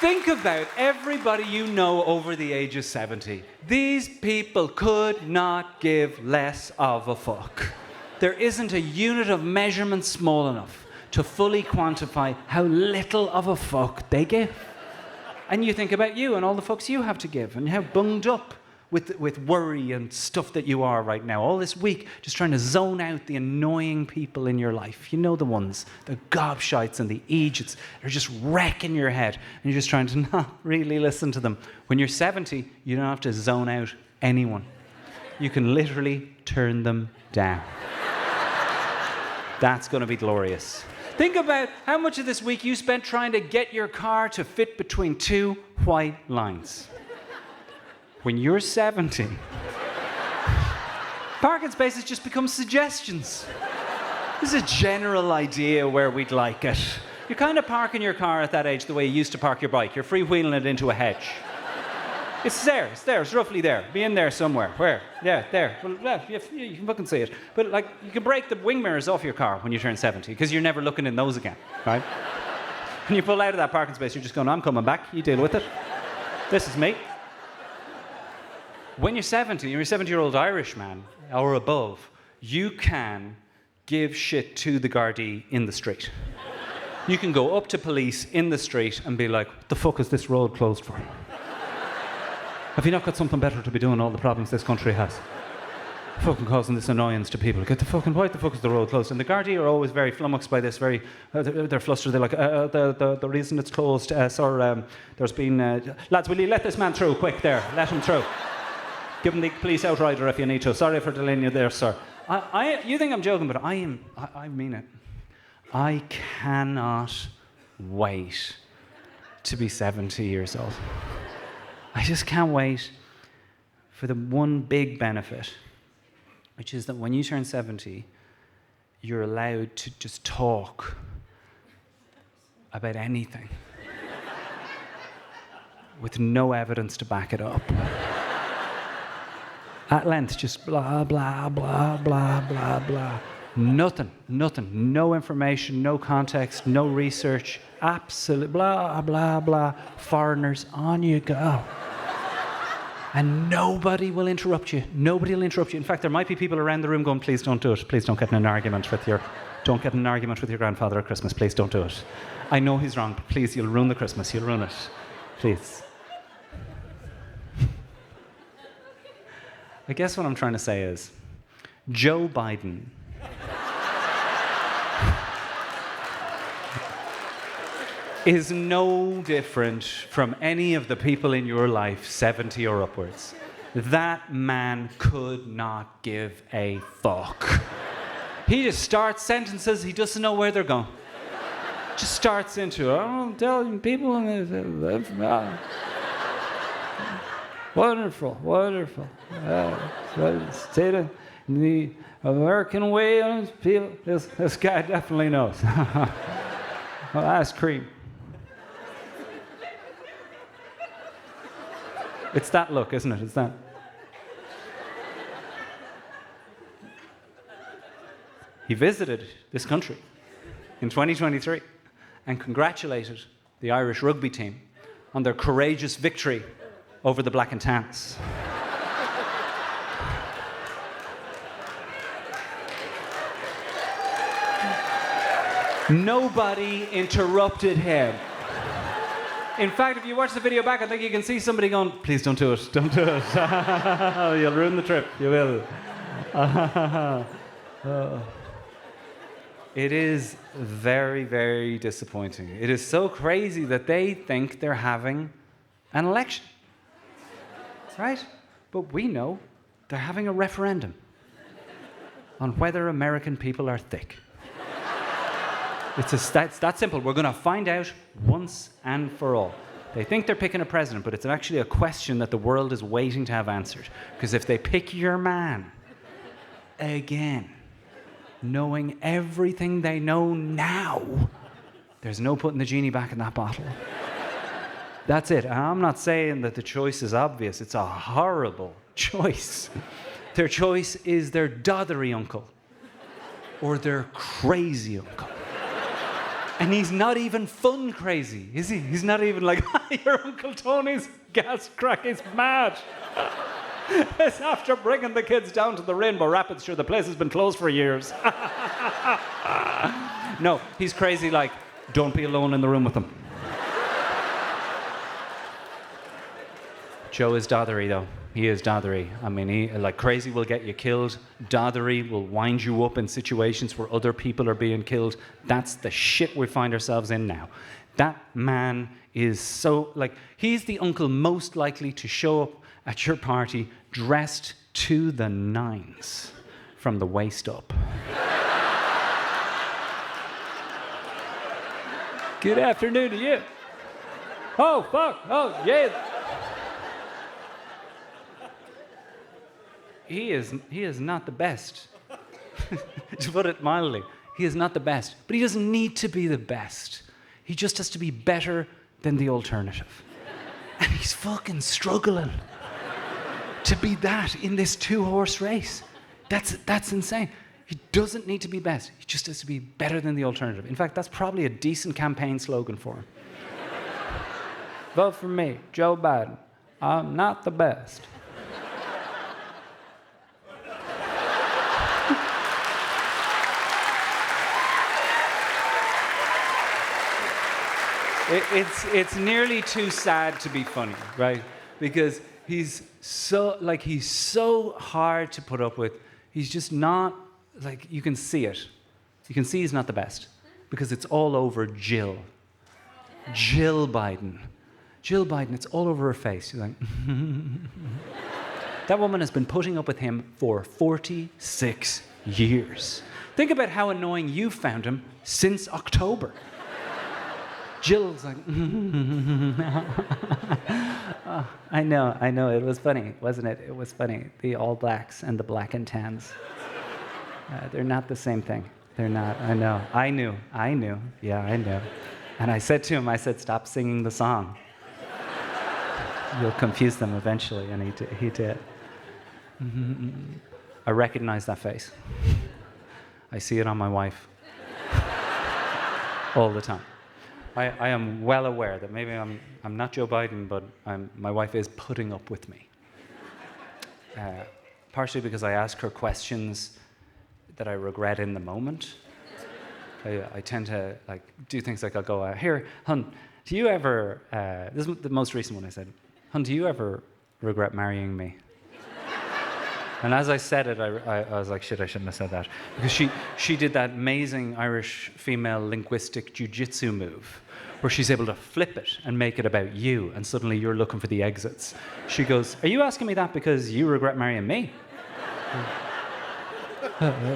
Think about everybody you know over the age of 70. These people could not give less of a fuck. There isn't a unit of measurement small enough to fully quantify how little of a fuck they give. And you think about you and all the fucks you have to give and how bunged up with worry and stuff that you are right now. All this week, just trying to zone out the annoying people in your life. You know the ones, the gobshites and the idiots. They're just wrecking your head. And you're just trying to not really listen to them. When you're 70, you don't have to zone out anyone. You can literally turn them down. That's going to be glorious. Think about how much of this week you spent trying to get your car to fit between two white lines. When you're 70, parking spaces just become suggestions. This is a general idea where we'd like it. You're kind of parking your car at that age the way you used to park your bike. You're freewheeling it into a hedge. It's roughly there. Be in there somewhere. Where? Yeah, there. Well, you can fucking see it. But like, you can break the wing mirrors off your car when you turn 70, because you're never looking in those again, right? When you pull out of that parking space, you're just going, I'm coming back. You deal with it. This is me. When you're 70, you're a 70-year-old Irish man or above, you can give shit to the Gardaí in the street. You can go up to police in the street and be like, what the fuck is this road closed for? Have you not got something better to be doing all the problems this country has? Fucking causing this annoyance to people. Why the fuck is the road closed? And the Gardaí are always very flummoxed by this, they're flustered. They're like, the reason it's closed, sir, there's been, lads, will you let this man through quick there? Let him through. Give him the police outrider if you need to. Sorry for delaying you there, sir. You think I'm joking, but I mean it. I cannot wait to be 70 years old. I just can't wait for the one big benefit, which is that when you turn 70, you're allowed to just talk about anything with no evidence to back it up. At length, just blah, blah, blah, blah, blah, blah. Nothing. No information, no context, no research. Absolute blah, blah, blah. Foreigners, on you go. And nobody will interrupt you. Nobody will interrupt you. In fact, there might be people around the room going, please don't do it. Please don't get in an argument with your grandfather at Christmas. Please don't do it. I know he's wrong, but please, you'll ruin the Christmas. You'll ruin it. Please. I guess what I'm trying to say is, Joe Biden is no different from any of the people in your life, 70 or upwards. That man could not give a fuck. He just starts sentences, he doesn't know where they're going. Just starts into, I'm telling people, wonderful. State of the American way, people, this guy definitely knows. Well, ice cream. It's that look, isn't it? It's that. He visited this country in 2023 and congratulated the Irish rugby team on their courageous victory over the Black and Tans. Nobody interrupted him. In fact, if you watch the video back, I think you can see somebody going, please don't do it, don't do it. You'll ruin the trip, you will. It is very, very disappointing. It is so crazy that they think they're having an election. Right? But we know they're having a referendum on whether American people are thick. It's that simple. We're going to find out once and for all. They think they're picking a president, but it's actually a question that the world is waiting to have answered. Because if they pick Yer Man again, knowing everything they know now, there's no putting the genie back in that bottle. That's it. I'm not saying that the choice is obvious. It's a horrible choice. Their choice is their dothery uncle or their crazy uncle. And he's not even fun crazy, is he? He's not even like, your Uncle Tony's gas crack is mad. It's after bringing the kids down to the Rainbow Rapids. Sure, the place has been closed for years. No, he's crazy like, don't be alone in the room with them. Joe is dothery, though. He is dothery. I mean, he, like crazy will get you killed. Dothery will wind you up in situations where other people are being killed. That's the shit we find ourselves in now. That man is so, like, he's the uncle most likely to show up at your party dressed to the nines from the waist up. Good afternoon to you. Oh, fuck. Oh, yeah. He is not the best. To put it mildly, he is not the best. But he doesn't need to be the best. He just has to be better than the alternative. And he's fucking struggling to be that in this 2-horse race. That's insane. He doesn't need to be best. He just has to be better than the alternative. In fact, that's probably a decent campaign slogan for him. Vote for me, Joe Biden. I'm not the best. It's nearly too sad to be funny, right? Because he's so hard to put up with. He's just not, like, you can see it. You can see he's not the best because it's all over Jill. Jill Biden. Jill Biden, it's all over her face. She's like, that woman has been putting up with him for 46 years. Think about how annoying you found him since October. Jill's like, oh, I know, it was funny, wasn't it? It was funny. The All Blacks and the Black and Tans. They're not the same thing. They're not, I know. I knew. Yeah, I knew. And I said to him, stop singing the song. You'll confuse them eventually, and he did. I recognize that face. I see it on my wife all the time. I am well aware that maybe I'm not Joe Biden, but my wife is putting up with me. Partially because I ask her questions that I regret in the moment. I tend to do things like I'll go, here, hun, do you ever, this is the most recent one I said, hun, do you ever regret marrying me? And as I said it, I was like, shit, I shouldn't have said that. Because she did that amazing Irish female linguistic jiu-jitsu move where she's able to flip it and make it about you, and suddenly you're looking for the exits. She goes, are you asking me that because you regret marrying me?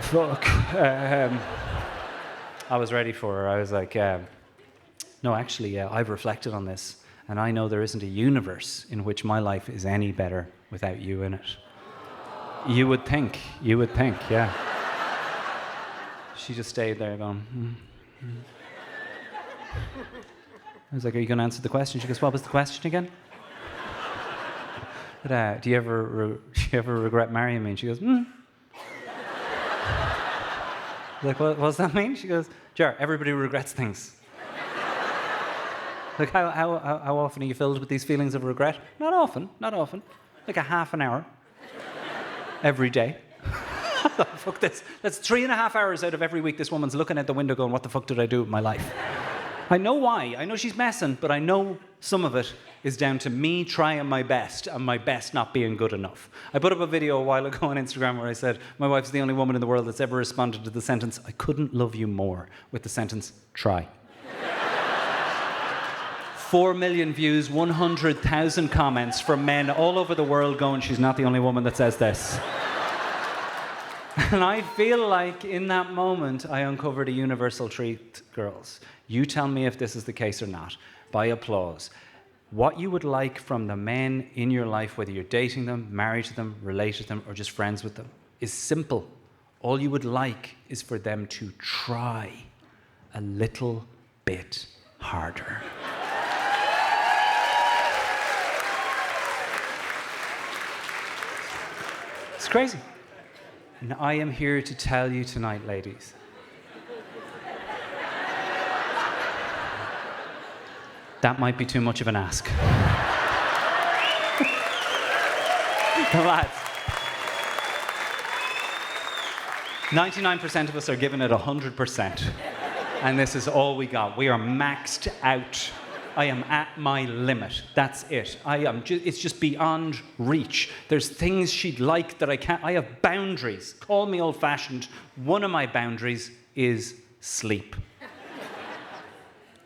Fuck. I was ready for her. I was like, no, actually, I've reflected on this, and I know there isn't a universe in which my life is any better without you in it. You would think, yeah. She just stayed there going, I was like, are you going to answer the question? She goes, what was the question again? But, do you ever regret marrying me? And she goes, Like, what does that mean? She goes, Jar, everybody regrets things. Like, how often are you filled with these feelings of regret? Not often. Like a half an hour. Every day. Fuck this. That's 3.5 hours out of every week this woman's looking at the window going, what the fuck did I do with my life? I know why. I know she's messing, but I know some of it is down to me trying my best and my best not being good enough. I put up a video a while ago on Instagram where I said, my wife's the only woman in the world that's ever responded to the sentence, I couldn't love you more, with the sentence, try. 4 million views, 100,000 comments from men all over the world going, she's not the only woman that says this. And I feel like in that moment, I uncovered a universal truth, girls. You tell me if this is the case or not, by applause. What you would like from the men in your life, whether you're dating them, married to them, related to them, or just friends with them, is simple. All you would like is for them to try a little bit harder. It's crazy. And I am here to tell you tonight, ladies. That might be too much of an ask. Lads, 99% of us are giving it 100%. And this is all we got. We are maxed out. I am at my limit. That's it. It's just beyond reach. There's things she'd like that I can't. I have boundaries. Call me old-fashioned. One of my boundaries is sleep.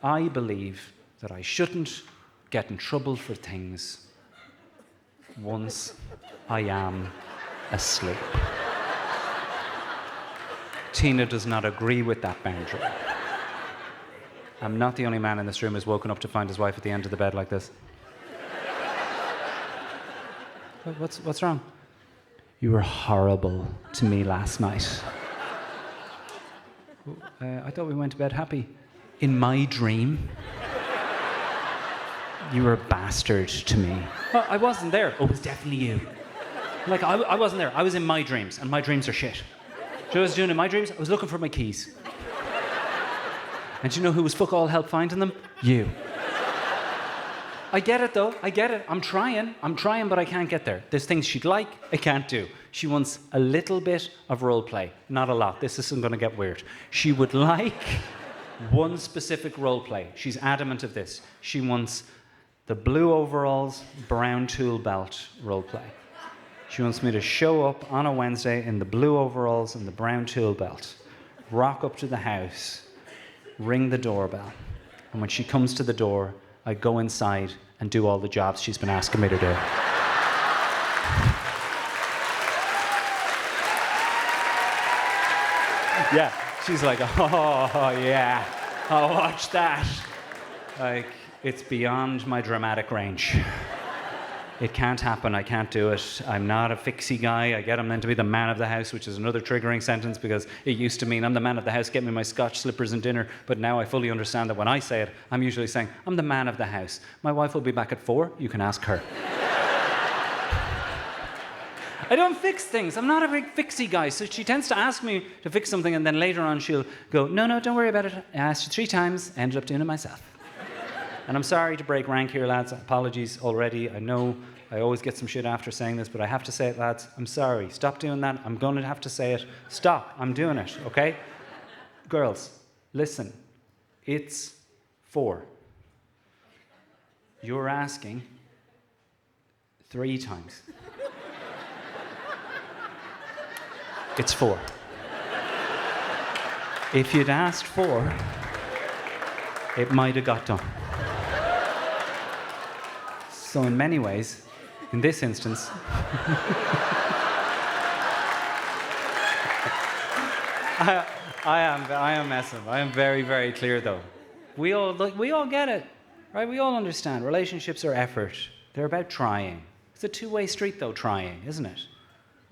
I believe that I shouldn't get in trouble for things once I am asleep. Tina does not agree with that boundary. I'm not the only man in this room who's woken up to find his wife at the end of the bed like this. What's wrong? You were horrible to me last night. I thought we went to bed happy. In my dream, you were a bastard to me. Oh, I wasn't there. Oh, it was definitely you. Like, I wasn't there. I was in my dreams, and my dreams are shit. Do you know what I was doing in my dreams? I was looking for my keys. And do you know who was fuck all help finding them? You. I get it, though. I get it. I'm trying, but I can't get there. There's things she'd like, I can't do. She wants a little bit of role play. Not a lot. This isn't going to get weird. She would like one specific role play. She's adamant of this. She wants the blue overalls, brown tool belt role play. She wants me to show up on a Wednesday in the blue overalls and the brown tool belt, rock up to the house, ring the doorbell, and when she comes to the door, I go inside and do all the jobs she's been asking me to do. Yeah, she's like, oh yeah, I'll watch that. Like, it's beyond my dramatic range. It can't happen, I can't do it. I'm not a fixie guy. I get him meant to be the man of the house, which is another triggering sentence because it used to mean I'm the man of the house, get me my scotch, slippers and dinner. But now I fully understand that when I say it, I'm usually saying, I'm the man of the house. My wife will be back at 4, you can ask her. I don't fix things. I'm not a big fixie guy. So she tends to ask me to fix something and then later on she'll go, no, don't worry about it. I asked you 3 times, ended up doing it myself. And I'm sorry to break rank here, lads. Apologies already. I know I always get some shit after saying this, but I have to say it, lads. I'm sorry. Stop doing that. I'm going to have to say it. Stop. I'm doing it, okay? Girls, listen. It's 4. You're asking 3 times. It's 4. If you'd asked 4, it might have got done. So in many ways, in this instance, I am messing. I am very, very clear though. We all get it, right? We all understand. Relationships are effort. They're about trying. It's a two-way street though, trying, isn't it?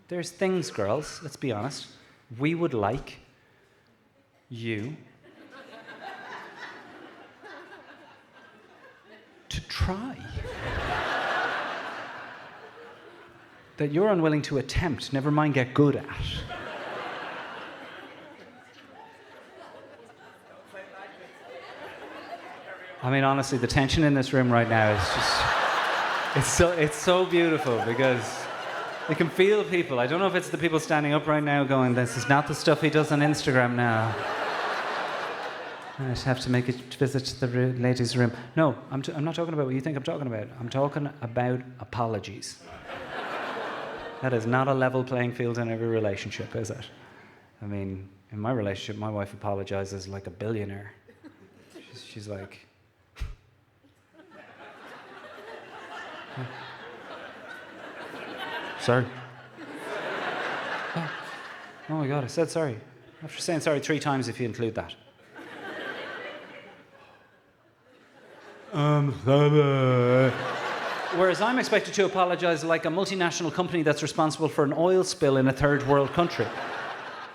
There's things, girls, let's be honest, we would like you to try. That you're unwilling to attempt, never mind get good at. I mean, honestly, the tension in this room right now is just, it's so beautiful because you can feel people. I don't know if it's the people standing up right now going, this is not the stuff he does on Instagram now. I just have to make a visit to the ladies' room. No, I'm not talking about what you think I'm talking about. I'm talking about apologies. That is not a level playing field in every relationship, is it? I mean, in my relationship, my wife apologizes like a billionaire. She's like... Sorry. Oh my God, I said sorry. After saying sorry 3 times if you include that. Whereas I'm expected to apologize like a multinational company that's responsible for an oil spill in a third world country.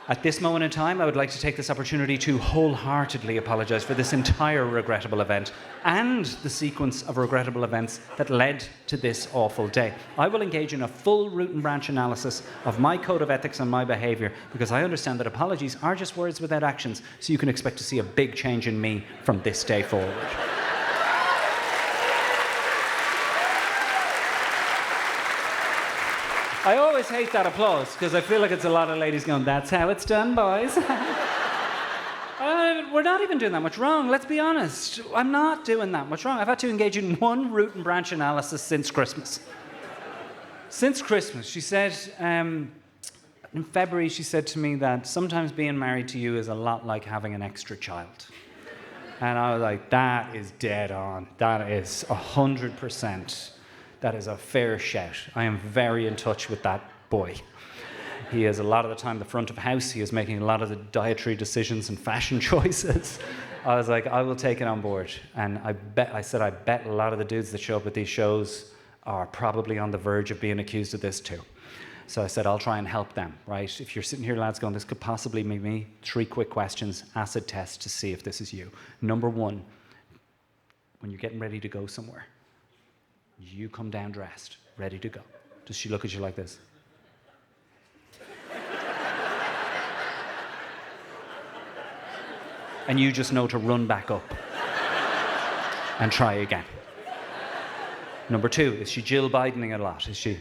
At this moment in time, I would like to take this opportunity to wholeheartedly apologize for this entire regrettable event and the sequence of regrettable events that led to this awful day. I will engage in a full root and branch analysis of my code of ethics and my behavior because I understand that apologies are just words without actions, so you can expect to see a big change in me from this day forward. I always hate that applause because I feel like it's a lot of ladies going, "That's how it's done, boys." We're not even doing that much wrong, let's be honest. I'm not doing that much wrong. I've had to engage in one root and branch analysis since Christmas. Since Christmas, she said, in February, she said to me that sometimes being married to you is a lot like having an extra child. And I was like, that is dead on. That is 100%. That is a fair shout. I am very in touch with that boy. He is a lot of the time the front of house. He is making a lot of the dietary decisions and fashion choices. I was like, I will take it on board. And I bet a lot of the dudes that show up at these shows are probably on the verge of being accused of this too. So I said, I'll try and help them, right? If you're sitting here, lads, going, this could possibly be me, 3 quick questions, acid test to see if this is you. Number 1, when you're getting ready to go somewhere, you come down dressed, ready to go. Does she look at you like this? And you just know to run back up and try again. Number 2, is she Jill Bidening a lot? Is she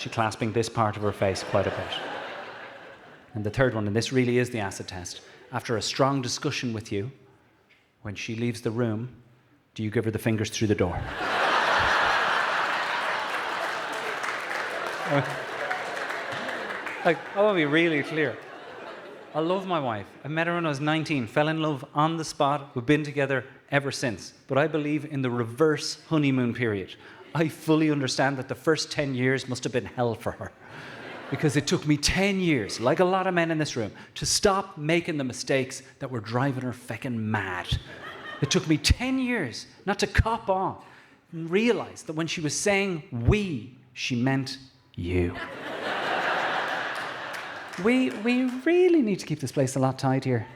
clasping this part of her face quite a bit? And the third one, and this really is the acid test, after a strong discussion with you, when she leaves the room, do you give her the fingers through the door? Like, I want to be really clear. I love my wife. I met her when I was 19, fell in love on the spot. We've been together ever since. But I believe in the reverse honeymoon period. I fully understand that the first 10 years must have been hell for her. Because it took me 10 years, like a lot of men in this room, to stop making the mistakes that were driving her feckin' mad. It took me 10 years not to cop on and realize that when she was saying we, she meant you. We really need to keep this place a lot tidier.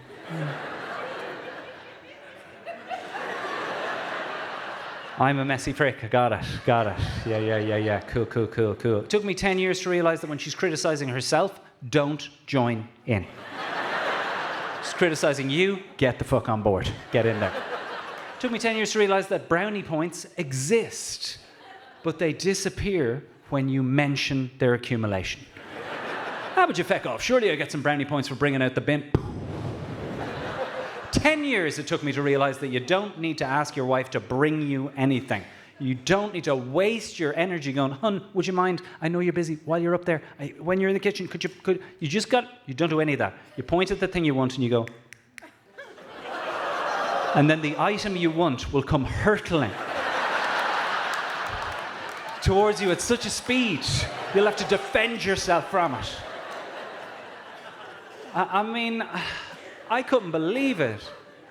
I'm a messy prick. I got it. Yeah. Cool. It took me 10 years to realize that when she's criticizing herself, don't join in. She's criticizing you, get the fuck on board. Get in there. It took me 10 years to realize that brownie points exist, but they disappear when you mention their accumulation. How would you feck off? Surely I get some brownie points for bringing out the bin. 10 years it took me to realize that you don't need to ask your wife to bring you anything. You don't need to waste your energy going, hun, would you mind? I know you're busy. While you're up there, when you're in the kitchen, you don't do any of that. You point at the thing you want and you go, and then the item you want will come hurtling towards you at such a speed, you'll have to defend yourself from it. I mean, I couldn't believe it,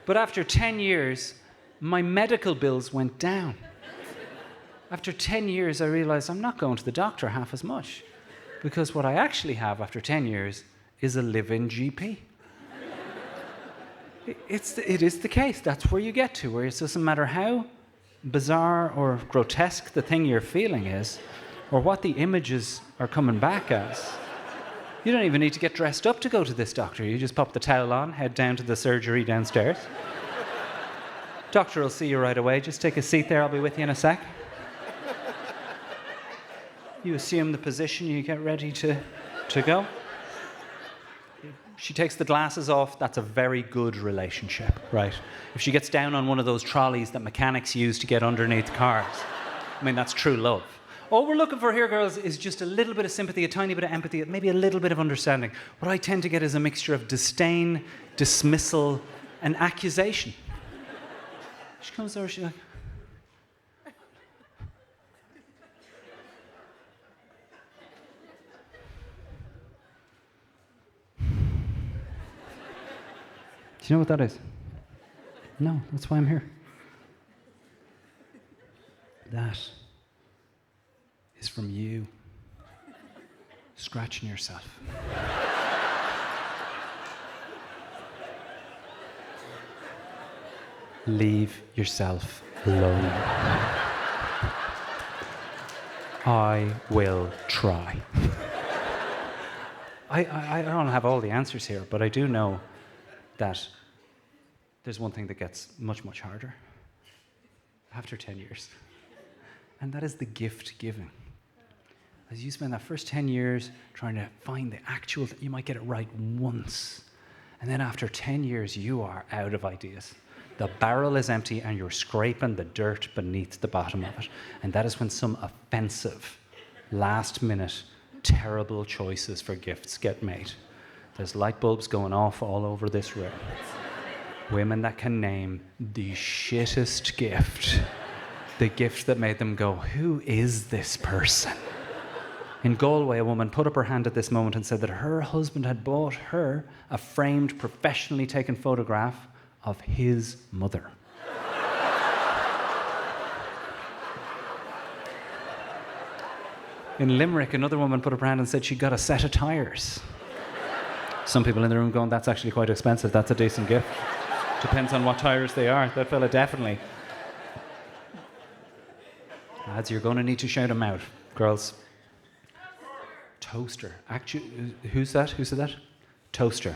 but after 10 years, my medical bills went down. After 10 years, I realized I'm not going to the doctor half as much, because what I actually have after 10 years is a live-in GP. It is the case. That's where you get to, where it doesn't matter how bizarre or grotesque the thing you're feeling is, or what the images are coming back as. You don't even need to get dressed up to go to this doctor. You just pop the towel on, head down to the surgery downstairs. Doctor will see you right away. Just take a seat there. I'll be with you in a sec. You assume the position. You get ready to go. She takes the glasses off. That's a very good relationship, right? If she gets down on one of those trolleys that mechanics use to get underneath cars, I mean, that's true love. All we're looking for here, girls, is just a little bit of sympathy, a tiny bit of empathy, maybe a little bit of understanding. What I tend to get is a mixture of disdain, dismissal, and accusation. She comes over, she's like, do you know what that is? No, that's why I'm here. That is from you scratching yourself. Leave yourself alone. I will try. I don't have all the answers here, but I do know that there's one thing that gets much, much harder after 10 years. And that is the gift giving. as you spend that first 10 years trying to find the actual, you might get it right once. And then after 10 years, you are out of ideas. The barrel is empty and you're scraping the dirt beneath the bottom of it. And that is when some offensive, last-minute, terrible choices for gifts get made. There's light bulbs going off all over this room. Women that can name the shittest gift. The gift that made them go, who is this person? In Galway, a woman put up her hand at this moment and said that her husband had bought her a framed, professionally taken photograph of his mother. In Limerick, another woman put up her hand and said she got a set of tyres. Some people in the room going, that's actually quite expensive, that's a decent gift. Depends on what tyres they are, that fella definitely. Lads, you're going to need to shout them out. Girls. Toaster. Actually, who's that? Who said that? Toaster.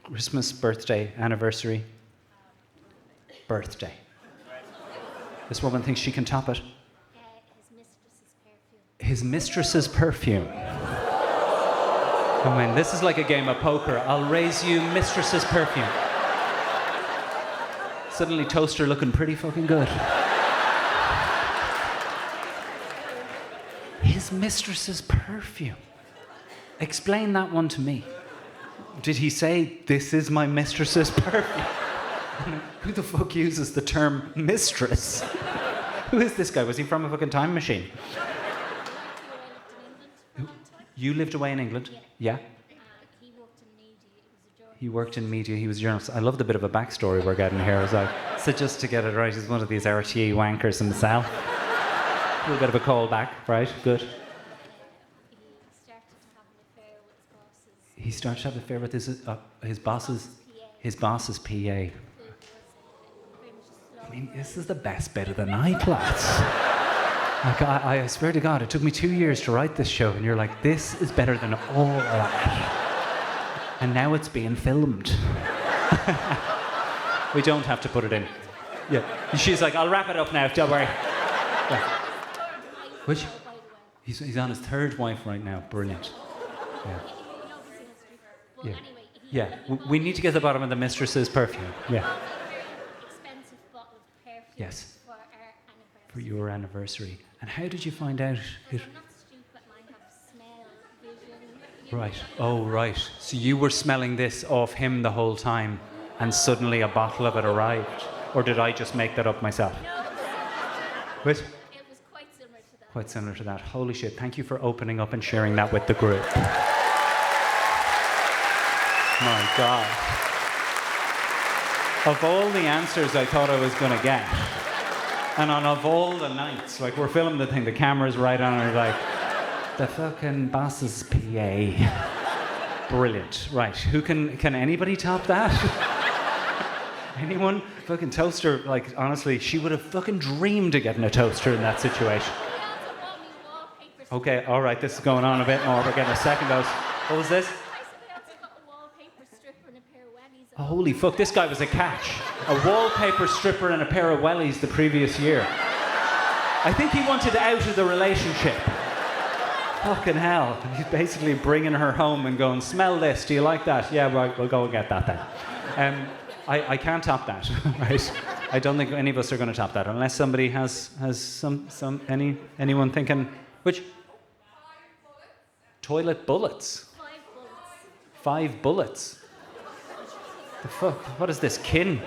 Christmas, birthday, anniversary. Birthday. This woman thinks she can top it. His mistress's perfume. I mean, this is like a game of poker. I'll raise you mistress's perfume. Suddenly Toaster looking pretty fucking good. His mistress's perfume. Explain that one to me. Did he say, this is my mistress's perfume? Who the fuck uses the term mistress? Who is this guy? Was he from a fucking time machine? You lived away in England? Yeah? He worked in media. He was a journalist. I love the bit of a backstory we're getting here. I was like, so just to get it right, he's one of these RTE wankers himself. A little bit of a call back, right? Good. He started to have an affair with his boss's PA. I mean, this is the best bit of the night, lads. Like, I swear to God, it took me 2 years to write this show, and you're like, this is better than all of that. And now it's being filmed. We don't have to put it in. Yeah. She's like, I'll wrap it up now, don't worry. Yeah. Which? He's on his third wife right now. Brilliant. Yeah. Yeah. Yeah. We need to get to the bottom of the mistress's perfume. Yeah. Expensive bottle of perfume. Yes. For our anniversary. For your anniversary. And how did you find out? I'm not stupid. I have smell, vision. Right. Oh, right. So you were smelling this off him the whole time, and suddenly a bottle of it arrived, or did I just make that up myself? No. Which? It was quite similar to that. Quite similar to that. Holy shit! Thank you for opening up and sharing that with the group. My God. Of all the answers I thought I was going to get, and of all the nights, like we're filming the thing, the camera's right on, and like, the fucking boss's PA. Brilliant. Right, who can anybody top that? Anyone? Fucking Toaster, like, honestly, she would have fucking dreamed of getting a toaster in that situation. Okay, all right, this is going on a bit more. We're getting a second dose. What was this? Oh, holy fuck, this guy was a catch. A wallpaper stripper and a pair of wellies the previous year. I think he wanted out of the relationship. Fucking hell. He's basically bringing her home and going, smell this, do you like that? Yeah, right, we'll go and get that then. I can't top that, right? I don't think any of us are going to top that, unless somebody has anyone thinking, which? 5 bullets. Toilet bullets? 5 bullets. 5 bullets? The fuck? What is this, kin?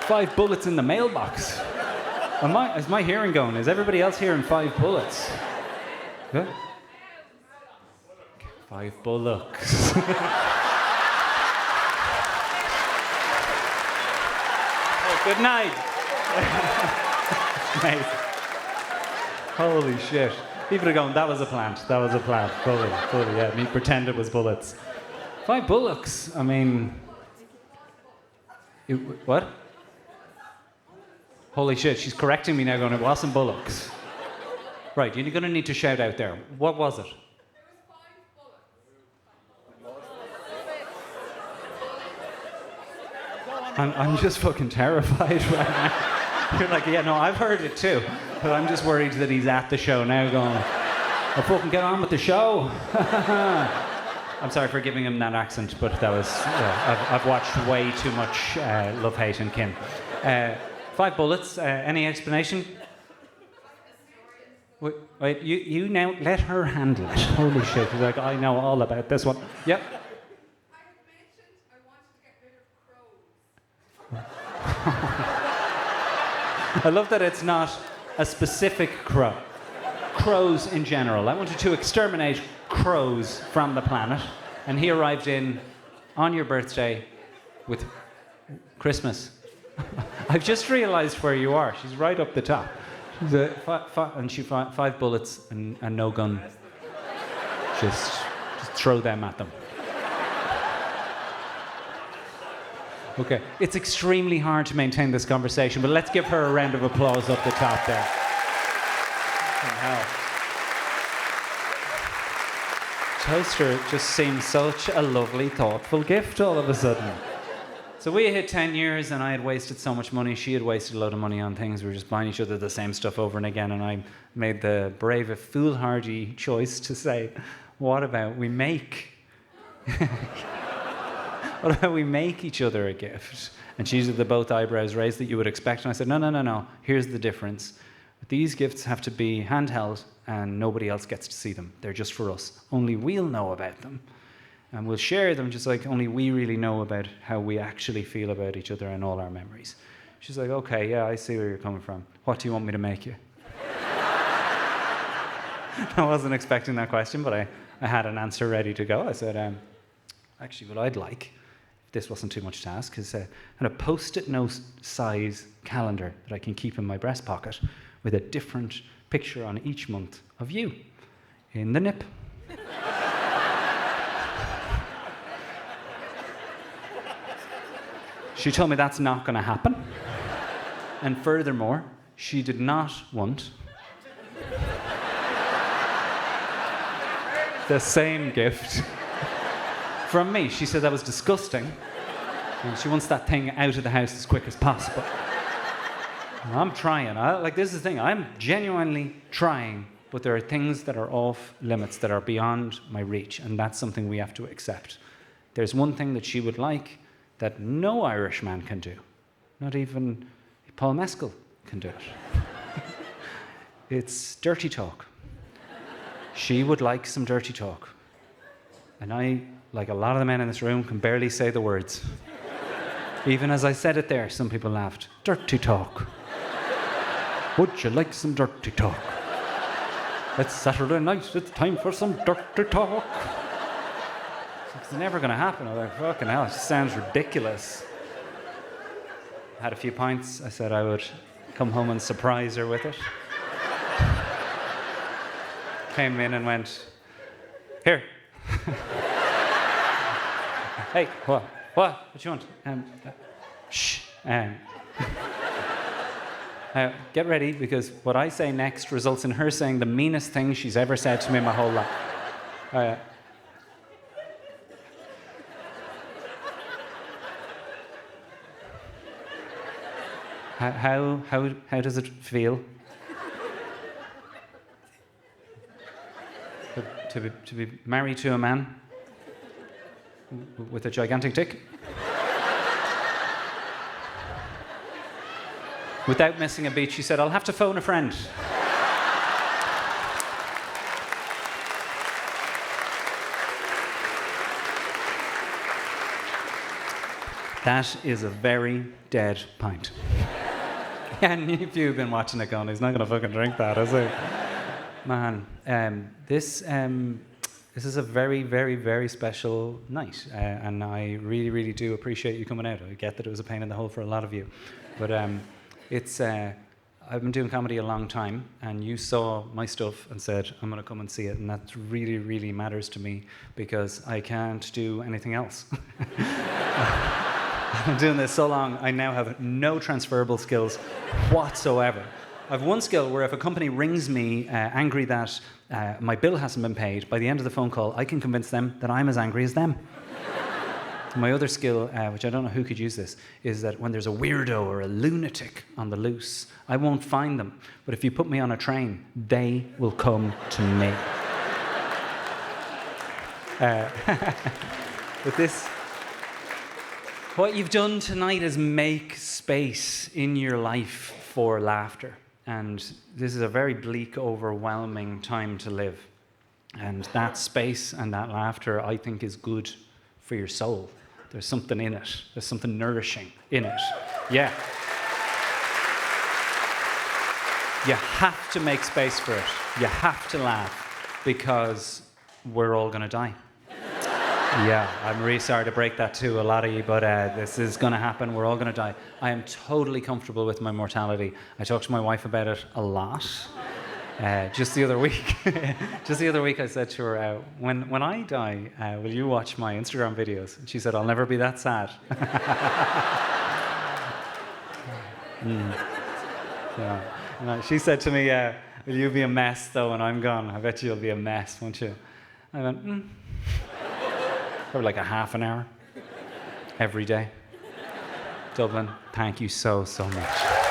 5 bullets in the mailbox. Is my hearing going? Is everybody else hearing 5 bullets? Good? 5 bullocks. Oh, good night. Amazing. Holy shit. People are going, that was a plant, that was a plant. Fully, yeah. Me pretend it was bullets. 5 bullocks, I mean... What? Holy shit, she's correcting me now going, it wasn't bullocks. Right, you're going to need to shout out there. What was it? I'm just fucking terrified right now. You're like, yeah, no, I've heard it too. But I'm just worried that he's at the show now going, I'll fucking get on with the show. I'm sorry for giving him that accent, but that was, I've watched way too much Love, Hate and Kin. 5 bullets, any explanation? Wait, you now let her handle it. Holy shit, he's like, I know all about this one. Yep. I had mentioned I wanted to get rid of crows. I love that it's not a specific crow. Crows in general. I wanted to exterminate crows from the planet, and he arrived in on your birthday with Christmas. I've just realised where you are. She's right up the top. She's and she 5 bullets and no gun. Just throw them at them. Okay, it's extremely hard to maintain this conversation, but let's give her a round of applause up the top there. Toaster just seems such a lovely, thoughtful gift all of a sudden. So we hit 10 years and I had wasted so much money. She had wasted a load of money on things. We were just buying each other the same stuff over and again. And I made the brave, foolhardy choice to say, what about we make each other a gift? And she did the both eyebrows raised that you would expect. And I said, no. Here's the difference. These gifts have to be handheld and nobody else gets to see them. They're just for us. Only we'll know about them. And we'll share them just like only we really know about how we actually feel about each other and all our memories. She's like, okay, yeah, I see where you're coming from. What do you want me to make you? I wasn't expecting that question, but I had an answer ready to go. I said, actually, what I'd like, if this wasn't too much to ask, is a post-it note size calendar that I can keep in my breast pocket with a different picture on each month of you in the nip. She told me that's not going to happen. And furthermore, she did not want the same gift from me. She said that was disgusting. And she wants that thing out of the house as quick as possible. And I'm trying. This is the thing. I'm genuinely trying, but there are things that are off limits, that are beyond my reach, and that's something we have to accept. There's one thing that she would like that no Irish man can do. Not even Paul Mescal can do it. It's dirty talk. She would like some dirty talk. And I, like a lot of the men in this room, can barely say the words. Even as I said it there, some people laughed. Dirty talk. Would you like some dirty talk? It's Saturday night, it's time for some dirty talk. It's never going to happen. I'm like, fucking hell, it just sounds ridiculous. Had a few pints. I said I would come home and surprise her with it. Came in and went, here. Hey, what? What do you want? Shh. Get ready, because what I say next results in her saying the meanest thing she's ever said to me in my whole life. How does it feel to be married to a man with a gigantic dick? Without missing a beat, she said, I'll have to phone a friend. That is a very dead pint. And if you've been watching it going, he's not going to fucking drink that, is he? Man, this is a very, very, very special night. And I really, really do appreciate you coming out. I get that it was a pain in the hole for a lot of you. But I've been doing comedy a long time, and you saw my stuff and said, I'm going to come and see it. And that really, really matters to me, because I can't do anything else. I've been doing this so long, I now have no transferable skills whatsoever. I have one skill where if a company rings me angry that my bill hasn't been paid, by the end of the phone call, I can convince them that I'm as angry as them. My other skill, which I don't know who could use this, is that when there's a weirdo or a lunatic on the loose, I won't find them. But if you put me on a train, they will come to me. But this, what you've done tonight is make space in your life for laughter. And this is a very bleak, overwhelming time to live. And that space and that laughter, I think, is good for your soul. There's something in it. There's something nourishing in it. Yeah. You have to make space for it. You have to laugh because we're all going to die. Yeah, I'm really sorry to break that to a lot of you, but this is going to happen. We're all going to die. I am totally comfortable with my mortality. I talk to my wife about it a lot. Just the other week, I said to her, when I die, will you watch my Instagram videos? And she said, I'll never be that sad. Yeah. And she said to me, will you be a mess, though, when I'm gone? I bet you'll be a mess, won't you? I went, Probably like a half an hour every day. Dublin, thank you so, so much.